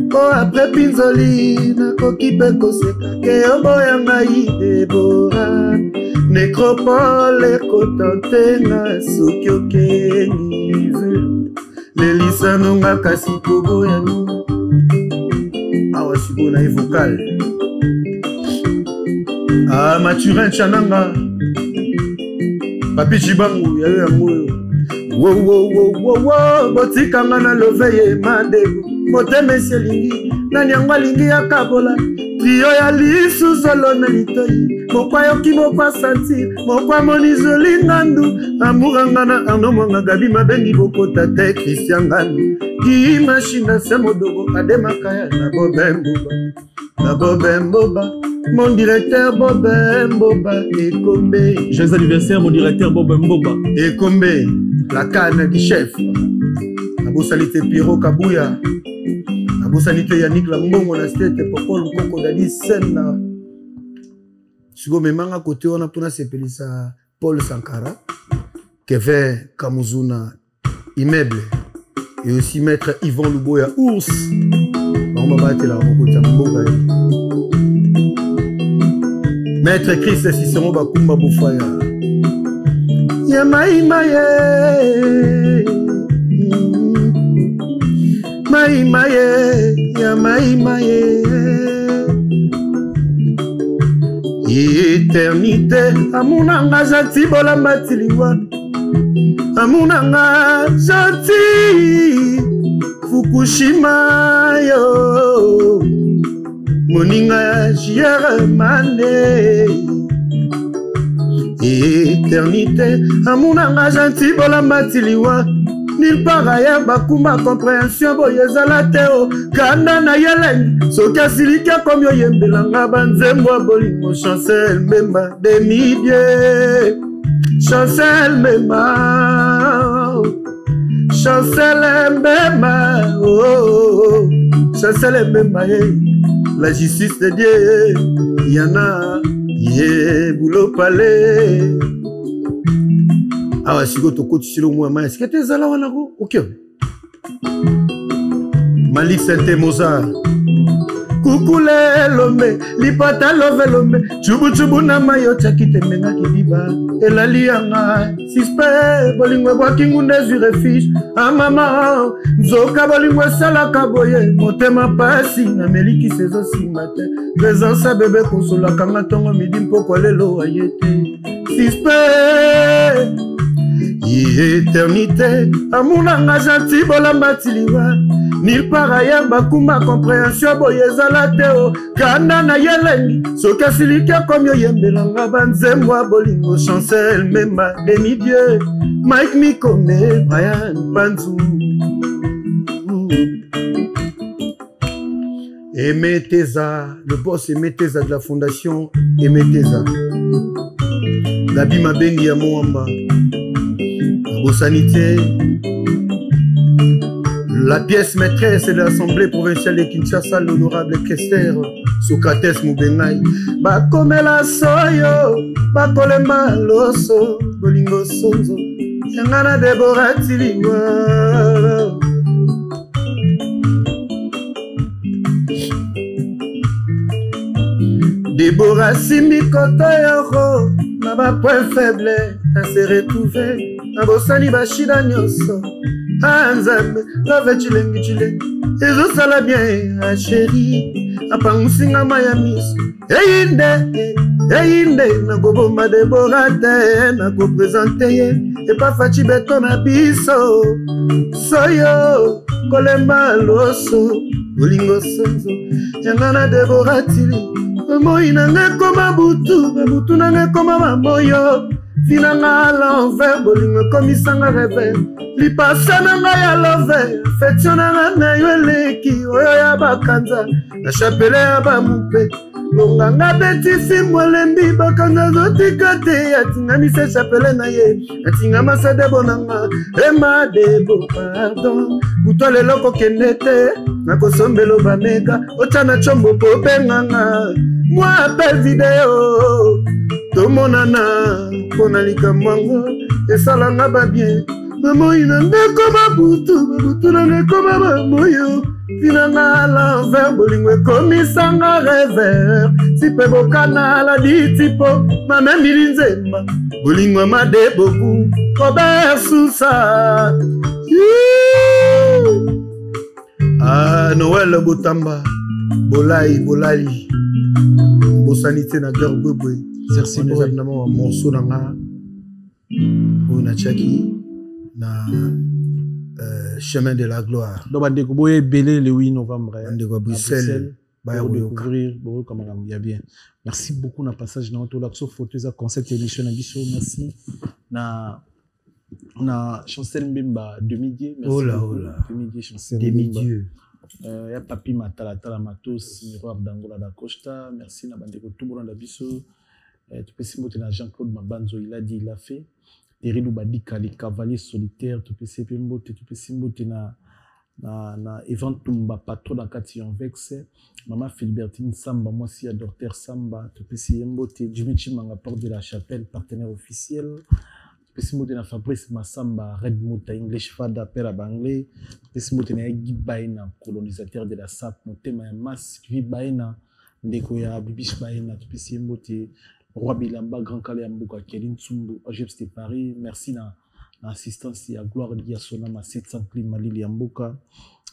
po apres pinzoli nakoki mpe koseka ke oboya ngai Debora Necropole ekotante nga soki okengi lelisandonga kasi koboya nini awa siko na evokal Mathurin Chananga Papi Chibangu yayo ya moyo wo botikanga na loveye madego motema eselingi nani yango alingi yakabola trio ya lisuzolo na litoi mokwa yoki mokwa sentir mokwa moni zoli ngandu amuranga na Arnaud Mwanga Gabi mabengi bokota te Christian Ngandu Guy Machinda Saint Modogo Ademakaya na Bobemboba mon directeur Bobemboba Ekombe joyeux anniversaire mon directeur Bobemboba Ekombe la canne du chef abosalité Pierrot Kabouya abosalité Yannick Lambongo na stete Popol Nkoko Dadi Senna siko memanga kote wana pona sepelisa Paul Sankara Kevin Kamuzuna Immeuble et aussi maître Yvon Luboya Ours on va battre la mokota mbonga maître Chris Cicéron Bakumba Bofaya ya maye ya maye éternité amunanga janti bolamba tiliwa amunanga janti Fukushima yo moninga Germane éternité amunanga janti bolamba tiliwa nulle part ailleurs bakuma compréhension boyezala teo kanda na yeleng soki asilika komi oyembelanga banzembo bolingo Chancel Mbemba demidie Chancel Mbemba Chancel Mbemba Chancel Mbemba la justice de Dieu yana ye boulot palais awa siko tokoti silo mwa ma est-ce que tu ezala wana ko OK Malik Sainte Mozart kukule lombe lipata love lombe chubu na mayo chakite menga kidiba elali yanga sispe bolingwe kwa kingunde zu refuge mama nzoka bolingwe sala kaboye motema pasi na meliki sezo simate présence bébé konsola kanga tongo midi mpoko lelo ayete sispe éternité amunanga janti bolamba tiliwa nulle part ailleurs bakuma compréhension boyezala teo kanda na yelengi soki asilika komi oyembelanga banzembo bolingo Chancel Mbemba demi-dieu Mike Mikome Brian Panzu Emeteza le boss Emeteza de la fondation Emeteza Gabi Mabengi ya Moamba Sanité, La pièce maîtresse de l'Assemblée provinciale de Kinshasa, l'honorable Kester Socrates Mubengai. Bakomela soyo, bakolema loso, bolingo sonzo, yangana Deborah Tiliwa. Deborah Simbi Kotoyoro, na ba point faible, a se retrouvé, na bosani bashida nyoso. Anzambe, love chilengi chilengi, ezo sala bien, a chéri, a pangusinga maya miso. Eyinde, na goboma Deborah te, na go présente ye, e pa fachi beto na biso. Soyo, kolema loso, bolingo sonzo, yangana Deborah Tili. Moi nanga koma butu, butu nanga koma mamoyo. Finanga l'envers, bolingo komisanga rêve. Li passa nanga ya love, affection nanga na yeleki, oyo ya bakanza, na chapele ya bamupe. Longanga beti simwelembi bakanga zotika te, atinga mise chapele na ye, atinga masa debo nanga, ema debo pardon. Butole loko kenete, na kosombelo bamega, ochana chombo popenganga. Moi appelle vidéo, tomonana, konalika mwango, esalanga ba bien. Maman ina ndekoma butu, butu na ndekoma mamoyo. Finanga l'envers, bolingo komisanga rêveur. Sipe bokana la ditipo, mame milinzemba. Bolingo amade boku, Robert Sousa. Ah, Noël Botamba, Bolai, Bolali. Bosanité na guerre bebwe. Merci beaucoup. On a un morceau dans la Chaki, na chemin de la gloire. Donc, on va belé le 8 novembre. On va Bruxelles. Pour découvrir, comment il y a bien. Merci beaucoup na passage dans notre laxo photo za concept émission na biso. Merci na Chancel Mbemba demi-dieu. Oh là oh là. Demi-dieu Chancel demi-dieu. Il y a Papi Matala Matos, Miroir d'Angola da Costa. Merci na bandeko tout bon na biso. Tu peux simboter na Jean-Claude Mabanzo, il a dit, il a fait. Terilou Badika, les cavaliers solitaires, tu peux simboter na Evan Tumba, patron dans Catillon Vex. Maman Philbertine Samba, moi aussi, Docteur Samba, tu peux simboter Jimmy Chimanga, porte de la chapelle, partenaire officiel. Tu peux simboter na Fabrice Massamba, Red Mouta, English Fada, Père Banglais. Tu peux simboter na Guy Baina, colonisateur de la SAP, Motema Mas, Guy Baina, Ndekoya, Bibish Baina, tu peux simboter Roi Bilamba, Grand Calais Mbouka, Kéline Tsumbu, Ogepste Paris. Merci na assistance à Gloire Diasona, ma 700 Clim, Malili Mbouka.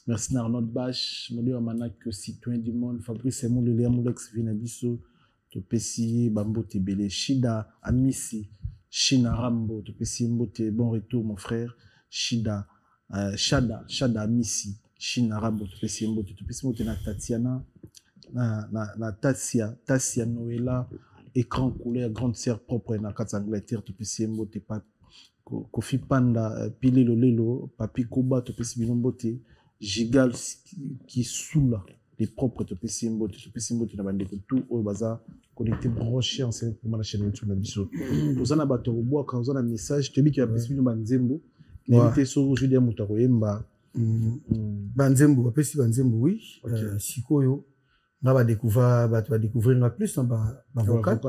Merci na Arnaud Bache, Molio Amanak, citoyen du monde, Fabrice Moulé, Moulex Vinabiso, Topesi, Bambo Tebele, Shida, Amissi, Shina Rambo, Topesi Mbote, bon retour mon frère, Shida, Shada Amissi, Shina Rambo, Topesi Mbote, na Tatiana, na Tasia Noëlla, écran couleur, grande sœur propre, na Katz Angleterre, Topesi Mbote, Kofi Panda, Pile Lolo, Papi Koba, Topesi Binombote, Gigal qui soula les propres Topesi Mbote, na bandeko tout au bazar, connecté branché ensemble pour la chaîne YouTube na biso. Vous en avez bois quand vous avez un message, tu dis qu'il y a Pesi Banzembo, l'invité sur aujourd'hui à Moutaroyemba. Banzembo, Pesi Banzembo, oui. Sikoyo. On va découvrir plus dans l'avocat.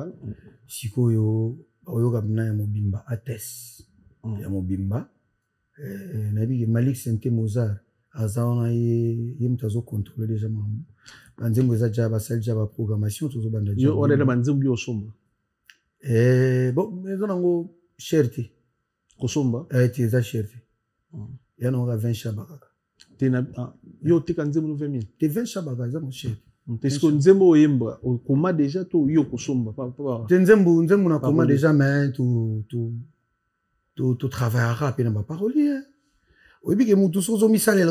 Sikoyo, Oyogabna Yamobimba, Ates. Yamobimba. Malik Sente Mozart. Azana Yemtazo contrôle déjà. Banzembo Zajaba, Saljaba programmation, tout ça. Yo, on est là, Banzembo Yosomba. Bon, mais on a une cherté. Kosomba? Tu es à cherté. Il y en a 20 Shabaka. Yo, tu es 20 000. Tu es 20 Shabaka, c'est mon cher. Est-ce que Nzembo Yemba, au coma déjà, tu yo Kosomba? Nzembo na coma déjà, mais tu travailleras à ma parolier. Oui, bien que nous tous sommes missalés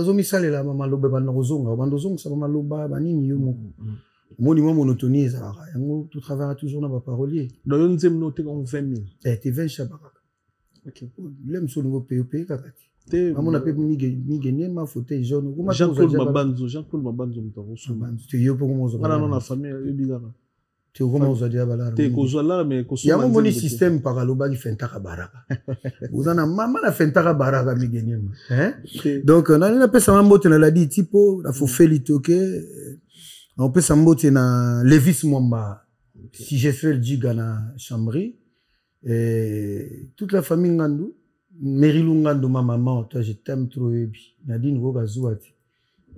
là, maman lobe bandozong, ça maman loba banini yo mo. Monument monotonie ça. Tu travailleras toujours dans ma parolier. Dans yon Nzembo tu es 20 000. Tu es 20 Shabaka. Ok. L'aime sur niveau POP kakati. On a appelé Miguel, ma fauteuil jaune. Jean-Claude Mabanzo, Jean-Claude Mabanzo, tu es pour moi. Voilà, non, la famille, Tu comment vous allez à T'es kozala mais il y a un bon système par aloba qui fait un baraka. Vous en a maman la fait un baraka mi hein. Donc on a pas ça mbote na la dit tipo la faut félite OK. On peut s'emboter na Levis Mwamba. Si j'ai fait le giga na Chambry et toute la famille Ngandou, Merilou Ngandou ma maman, toi je t'aime trop ebi. Nadine Roga Zouati.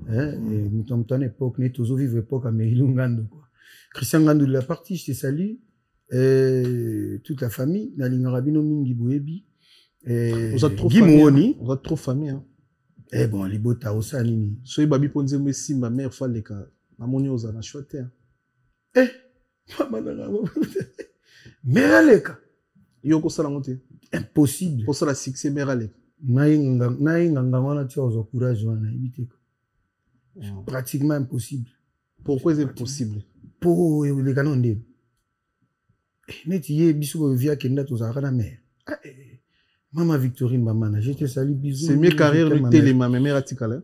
Hein et nous sommes en époque, nous tous vivre époque à Merilou Ngandou quoi. Christian Ngandou de la partie, je te salue. Toute la famille, Nalinga Rabino Mingi Bouebi. Vous êtes trop famille. Vous êtes trop famille. Hein. Eh bon, les botas au Sanini. Soyez babi ponze messi, ma mère fois les cas. Ma moni aux ana chouette. Eh, maman, mère Aleka. Yoko Salangote. Impossible. Pour ça, la succès, mère Aleka. Naïnga, tu as au courage, pratiquement impossible. Pourquoi c'est impossible? Pour les canons de Netiye bisou via kenda tozaka na mère. Maman Victorine maman, je te salue bisous. C'est mieux carrière de téléma mes mère atikala.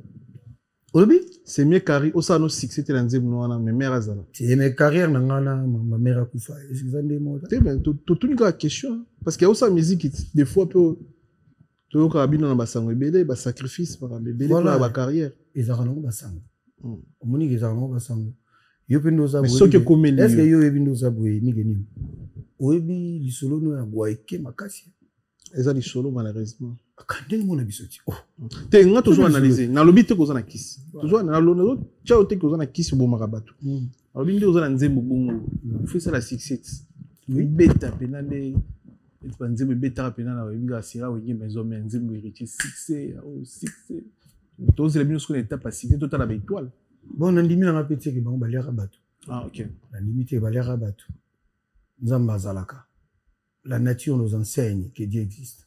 Olobi? C'est mieux carrière osa no succès te lanze mwana mes mère azala. C'est mes carrière na ngana ma mère akufa. Est-ce que ça ndemo? Te ben tout une question parce qu'il y a aussi musique des fois peu to kabino na basango ebele ba sacrifice par ebele pour la carrière. Ezaka na basango. Omoni ezaka na basango. Mais ce que comme est-ce que yo ebindo zabwe migeni oebi lisolo no ya boaike makasi eza lisolo malheureusement akandeli mona bisoti oh te nga toujours analyser na lobi te kozana kisi toujours na lono chao te kozana kisi bo makabato lobi ndi kozana nzembo bongo faut ça la success beta penande et nzembo beta penana wa biga sira wengi maison mais nzembo héritier succès au succès tous les minus qu'on est capacité totale avec étoile. Bon, on a dit que on petit que bon balia rabatou. Ah ok. La limite balia rabatou. Nzamba zalaka. La nature nous enseigne que Dieu existe.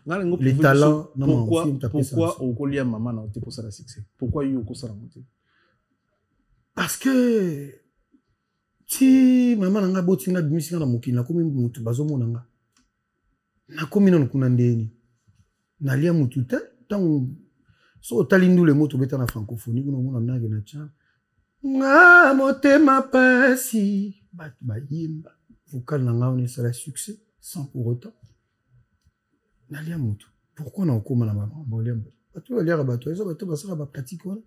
Les talents. Pourquoi au colia maman n'a pas pour ça la succès? Pourquoi il y a au ça la montée? Parce que si maman n'a pas botti na mission na mukina comme mutu bazomo nanga. Na comme non kunandeni. Na lia mutu tant so talindu le moto beta na francophonie kuna mona mnage na cha nga motema pasi bat bayimba vocal na nga on est la succès sans pour autant nalia moto pourquoi na okoma na maman bolemba batu balia bato eso bato basaka ba pratique wana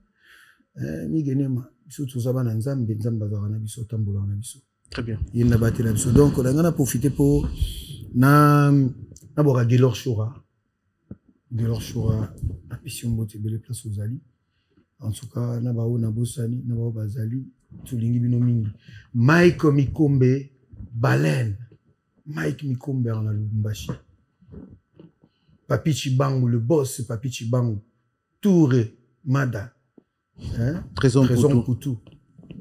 migenema biso tuzaba na nzambe nzamba za na biso tambola na biso très bien yina batela biso donc on a profiter pour na bora Gelor Shura de leur choix la mission bote belle place aux ali en tout cas na bao na bosani na bao bazali tulingi bino mingi Mike Mikombe Baleine Mike Mikombe na Lubumbashi Papi Chibangu le boss Papi Chibangu Touré Mada hein Trésor Poutou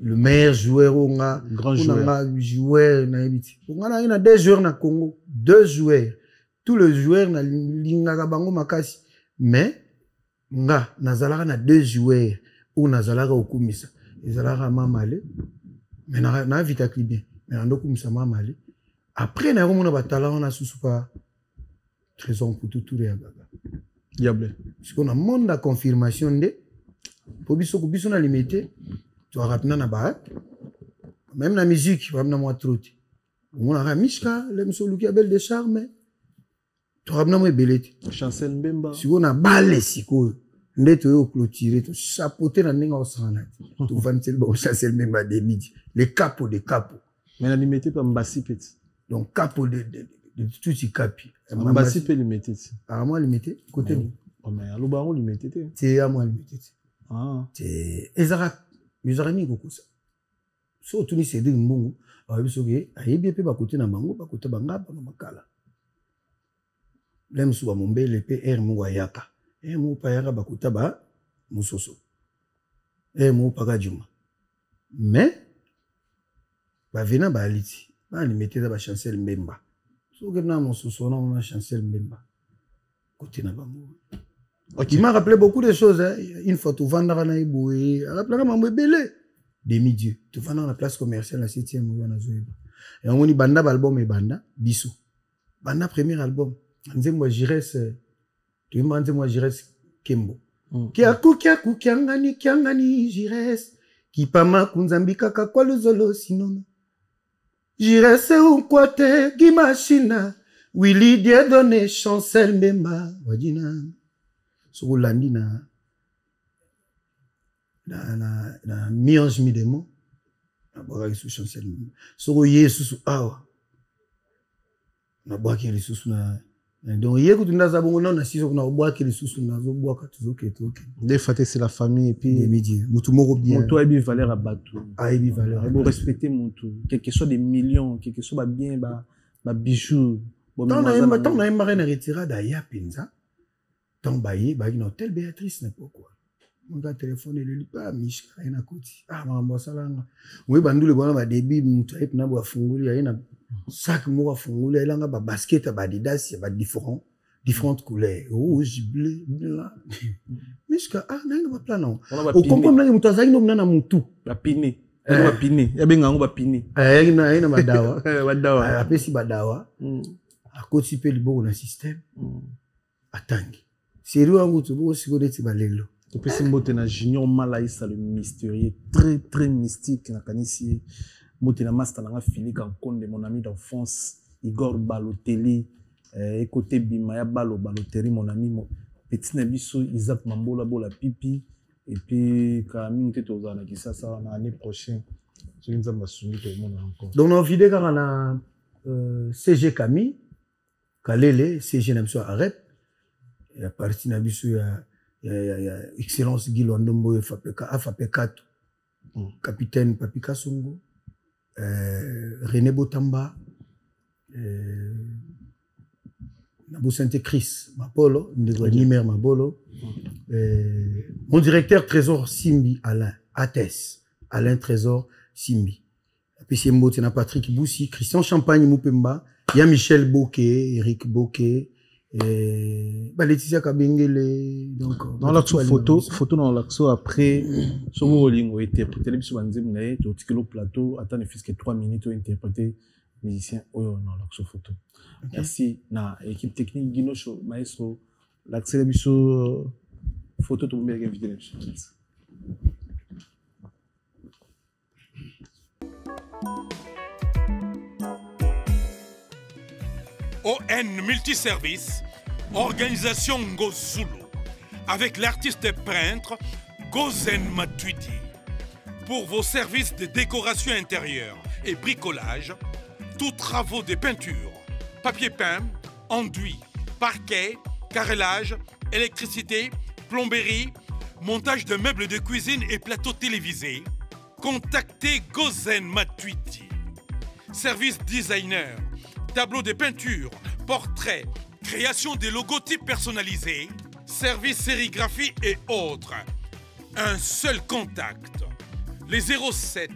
le meilleur joueur onga grand joueur na ebiti onga na des joueurs na Congo 2 joueurs. Tous les joueurs na lingaka bango makasi mais nga nazalaka na 2 joueurs ou nazalaka okumisa ezalaka mamale mais na vita bien mais ando kumisa mamale après na komona ba talent na susu pa Trésor Poutou Touré ya gaga diable parce qu'on a monde la confirmation de pour biso na limité tu rapna na ba même la musique même na moi trotti on a Mishka le msolu qui a belle de charme tu as bien belete Chancel Mbemba si on a balé siko ndeto yo clôturer to chapeauter na ninga osana tu vantel ba Chancel Mbemba de midi les capos des capos mais la limité pas Mbassi petit donc capo de tout ci capi Mbassi peut limiter à moi limiter côté mais à l'obaron limité c'est à moi limité ah c'est ezara ni ko ça so tuni c'est de mbongo ba biso ke ayebi pe ba côté na bango ba côté bangaba na makala lem suba mombele pe mu wayaka mu payaka bakuta ba musoso mu pakajuma mais ba vena ba aliti ba limité ba Chancel Mbemba so que na musoso na Chancel Mbemba côté na bango okay. Il m'a rappelé beaucoup de choses hein. Une fois tu vendras na iboué rappelera mambo belé demi-dieu tu vendras la place commerciale la 7e wana zoeba et on dit banda album et banda biso banda premier album nzembo Jires tu m'as Jires Kembo kiaku kiangani Jires kipama kunzambika kwa luzolo sinono J'irai se unkwate Gimachina. Willy Dieudonné Chancel Mbemba. Wadina. Sur Landina. Na Miange Midemo. Na boire sous Chancel Mbemba. Sur Yesu Awa. Na boire qui est sous na. Donc, hier, quand on a zabongo na sisi on a boire qui est sous na zo boire katuzo keto. Des fatés c'est la famille et puis. Des médias. Mutu moro bien. Mutu a bien valeur à bateau. A bien valeur. Il faut respecter Mutu. Quel que soit des millions, quel que soit bien, bah bijoux. Tant on a une marraine retirée d'ailleurs pinza. Tant baillé, bah une hôtel Béatrice n'est pas quoi. Mon gars téléphone il lui pas Mishka rien à côté. Ah maman salanga. Oui bandu le bon ba débit mutu et na bo funguli ya ina sac mo funguli ya langa ba basket ba Adidas ba différentes couleurs rouge bleu blanc. Mishka ah na ba plan non. Au comprendre na mutu azaki no na mutu. Ba piné. Ba piné. Ya benga ngo ba piné. Ina badawa. Badawa. Apesi badawa. A côté pe libo na système. Atangi. Sérieux wangu tu bo siko deti balelo. Et puis c'est Motena Junior Malaïsa le mystérieux, très très mystique. Na kanisi Motena Master na Philippe Kankonde, mon ami d'enfance, Igor Balotelli, et côté Bimaya Balotelli, mon ami, mon petit Nabiso, Isaac Mambola Bola Pipi, et puis Kamine Tetozana qui ça l'année prochaine. Je viens de m'assumer tout le monde encore. Donc on vidéo quand on a CG Camille, Kalele, CG Namso Arep, et à partir Nabiso il y a Excellence Guy Londombo FAP4, Capitaine Papika Songo, René Botamba, Nabo Sainte-Chris, Mapolo, Nimer Mabolo, mon directeur Trésor Simbi Alain, Ates, Alain Trésor Simbi. Puis c'est Mbotena Patrick Boussi, Christian Champagne Moupemba, il y a Michel Bokeh, Eric Bokeh, Laetitia Kabengele, donc dans l'action photo dans l'action après sur mon ligne interpréter les banzem na to tikelo plateau attends ne fils que 3 minutes pour interpréter musicien dans l'action photo. Merci na équipe technique Guino Show maestro l'accès biso photo to bien invité. ON Multiservice, organisation Ngozulu, avec l'artiste peintre Gozen Matuidi. Pour vos services de décoration intérieure et bricolage, tous travaux de peinture, papier peint, enduit, parquet, carrelage, électricité, plomberie, montage de meubles de cuisine et plateaux télévisés, contactez Gozen Matuidi. Service designer, tableau de peinture, portrait, création de logotypes personnalisés, service sérigraphie et autres. Un seul contact. Les 07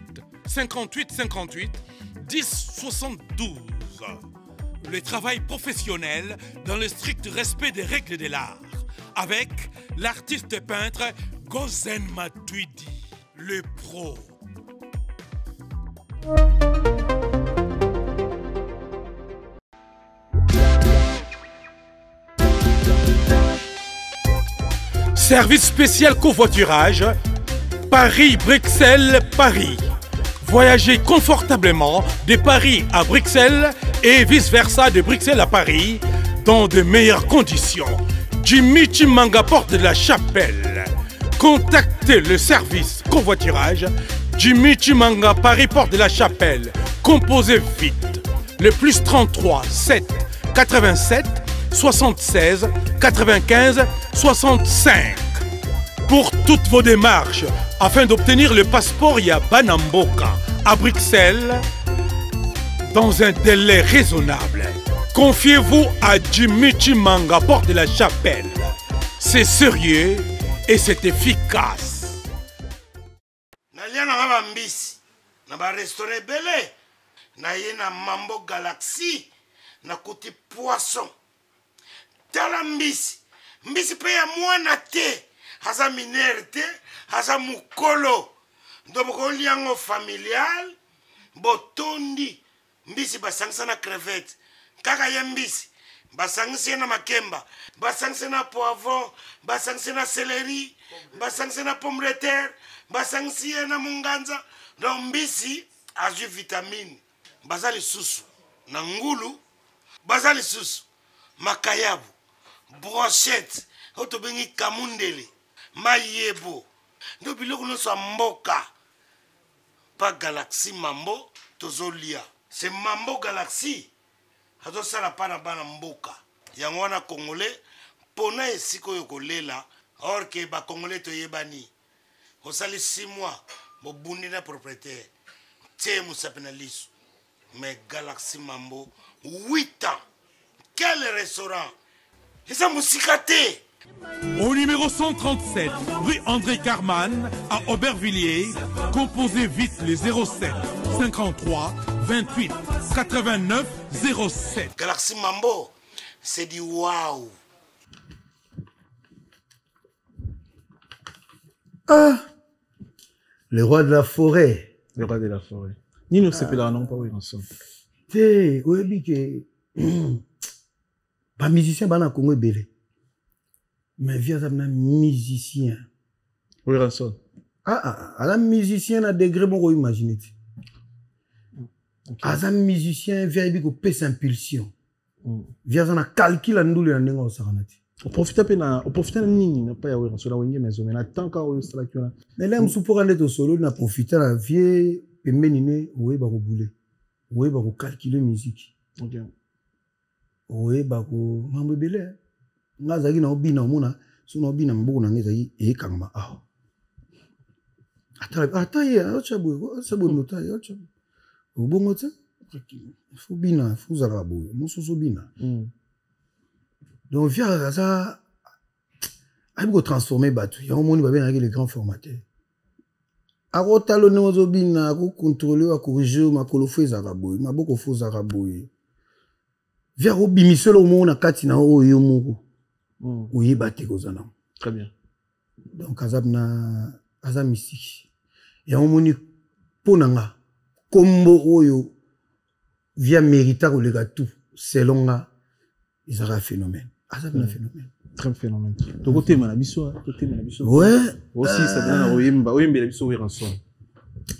58 58 10 72. Le travail professionnel dans le strict respect des règles de l'art. Avec l'artiste peintre Gozen Matuidi, le pro. Service spécial covoiturage, Paris-Bruxelles-Paris. Voyagez confortablement de Paris à Bruxelles et vice-versa de Bruxelles à Paris dans de meilleures conditions. Jimmy Chimanga, porte de la Chapelle. Contactez le service covoiturage Jimmy Chimanga, Paris, porte de la Chapelle. Composez vite. Le plus 33 7 87 76 95 65. Pour toutes vos démarches, afin d'obtenir le passeport Yabanamboka à Bruxelles, dans un délai raisonnable, confiez-vous à Jimmy Chimanga, porte de la Chapelle. C'est sérieux et c'est efficace. Nalia na ba mbisi, na ba restaurant belé, na yena Mambo Galaxy, na côté poisson. Tala mbisi, mbisi pe ya mwana te, haza minere te, haza mukolo. Ndoboko liango familial, botondi, mbisi basangisa na crevette. Kaka ya mbisi, basangisa na makemba, basangisa na poivron, basangisa na céleri, basangisa na pomme de terre, basangisa na munganza. Donc mbisi azu vitamine. baza lisusu na ngulu, baza lisusu makayabu, brochette, oto bengi kamundele, mayebo. Ndo biloko nyonso ya mboka. Pa Galaxy Mambo tozolia. C'est Mambo Galaxy. Azosala pa na bana mboka. Yango wana Congolais pona esiko yo kolela or ke ba Congolais toyebani. Osali 6 mois bo bundi na propriétaire. Tie musapena lisu. Mais Galaxy Mambo 8 ans. Quel restaurant? Et ça musicate. Au numéro 137, rue André Carman, à Aubervilliers, composez vite les 07 53 28 89 07. Galaxy Mambo, c'est du waouh. Ah, le roi de la forêt. Le roi de la forêt. Ni nous séparons non pas oui ensemble. Té, oui que ba musicien bana Congo belé. Mais viens à un musicien. Oui, Ranson. Un musicien à degré, bon, imaginez. Un musicien, vient avec une pèse impulsion. Vient à un calcul à nous, les gens au Saranati. On profite un peu, on profite un nini, n'a pas y sur la wingé maison, mais tant qu'à où c'est là que là. Mais là, on se pourrait aller au solo, on a profité la vieille, et menine, ouais, bah, bouler. Ouais, bah, calculer musique. Ok. Ouais, bah, mambo belé. Nga zaki na obina mona so na obina mbuku na ngezaki e kangma aho ata ye achabu sabu nota ye achabu ubongo tse fu bina fu zarabu mususu bina donc via ça a beaucoup transformer batu ya omoni ba bien avec les grands formateurs ako talo ne ozo bina ako contrôler ako corriger makolo fu zarabu maboko fu zarabu via obimiselo mona kati na oyo moko. Oui, très bien. Donc, azab mystique. Et on moni ponanga combo oyo via mérita ou les tout selon nga ils aura phénomène. Azab na phénomène. Très phénomène. Donc côté manabiso, ouais. Aussi ça donne oyemba la biso oui rançon.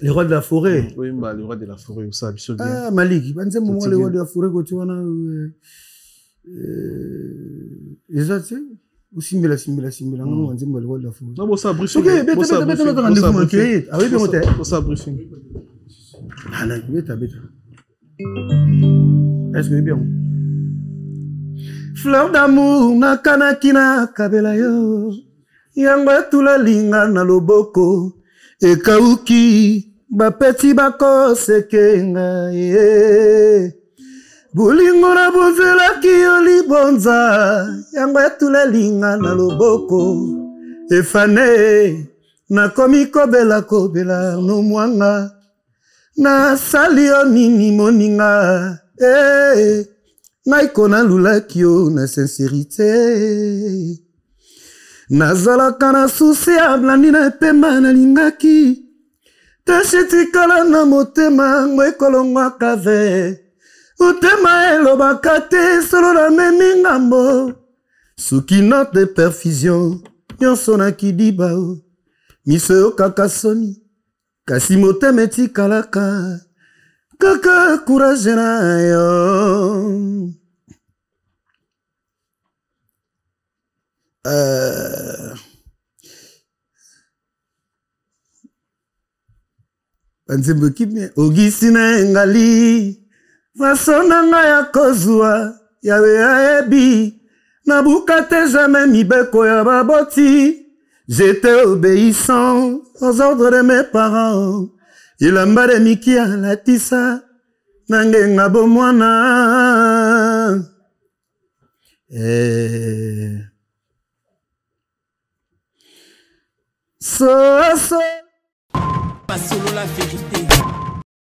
Le roi de la forêt. Oyemba le roi de la forêt ça biso bien. Ah Malik, banze moment le roi de la forêt quand tu wana exact aussi mais la simbela non on dit le roi de la forêt. Non bon ça briefing. OK, bête ah oui bien monté. Ça briefing. Ah non, bête. Est-ce que bien? Fleur d'amour na kanakina kabela yo. Yanga tula linga na loboko e kauki ba petit bako sekenga Bulingo na bozela kioli bonza Yangwe tule linga na loboko Efane na komi kobela no mwanga Na salio nini moninga Na ikona lula kio na sincérité Nazalaka na souciable nina pema na lingaki Tashetikala na motema ngwe kolongwa kave Utema elobaka te solo na memi ngambo Suki note de perfusion Nyonso na kidiba Miso yo kaka soni Kasi motema etikalaka Kaka courage na yo Banzembo kibye Ogisina engali Fasonanga ya kozwa Yawe aebi Nabuka te jamais mibeko ya baboti J'étais obéissant aux ordres de mes parents Ilamba de mikia latisa Nange ngabo mwana Pas solo la vérité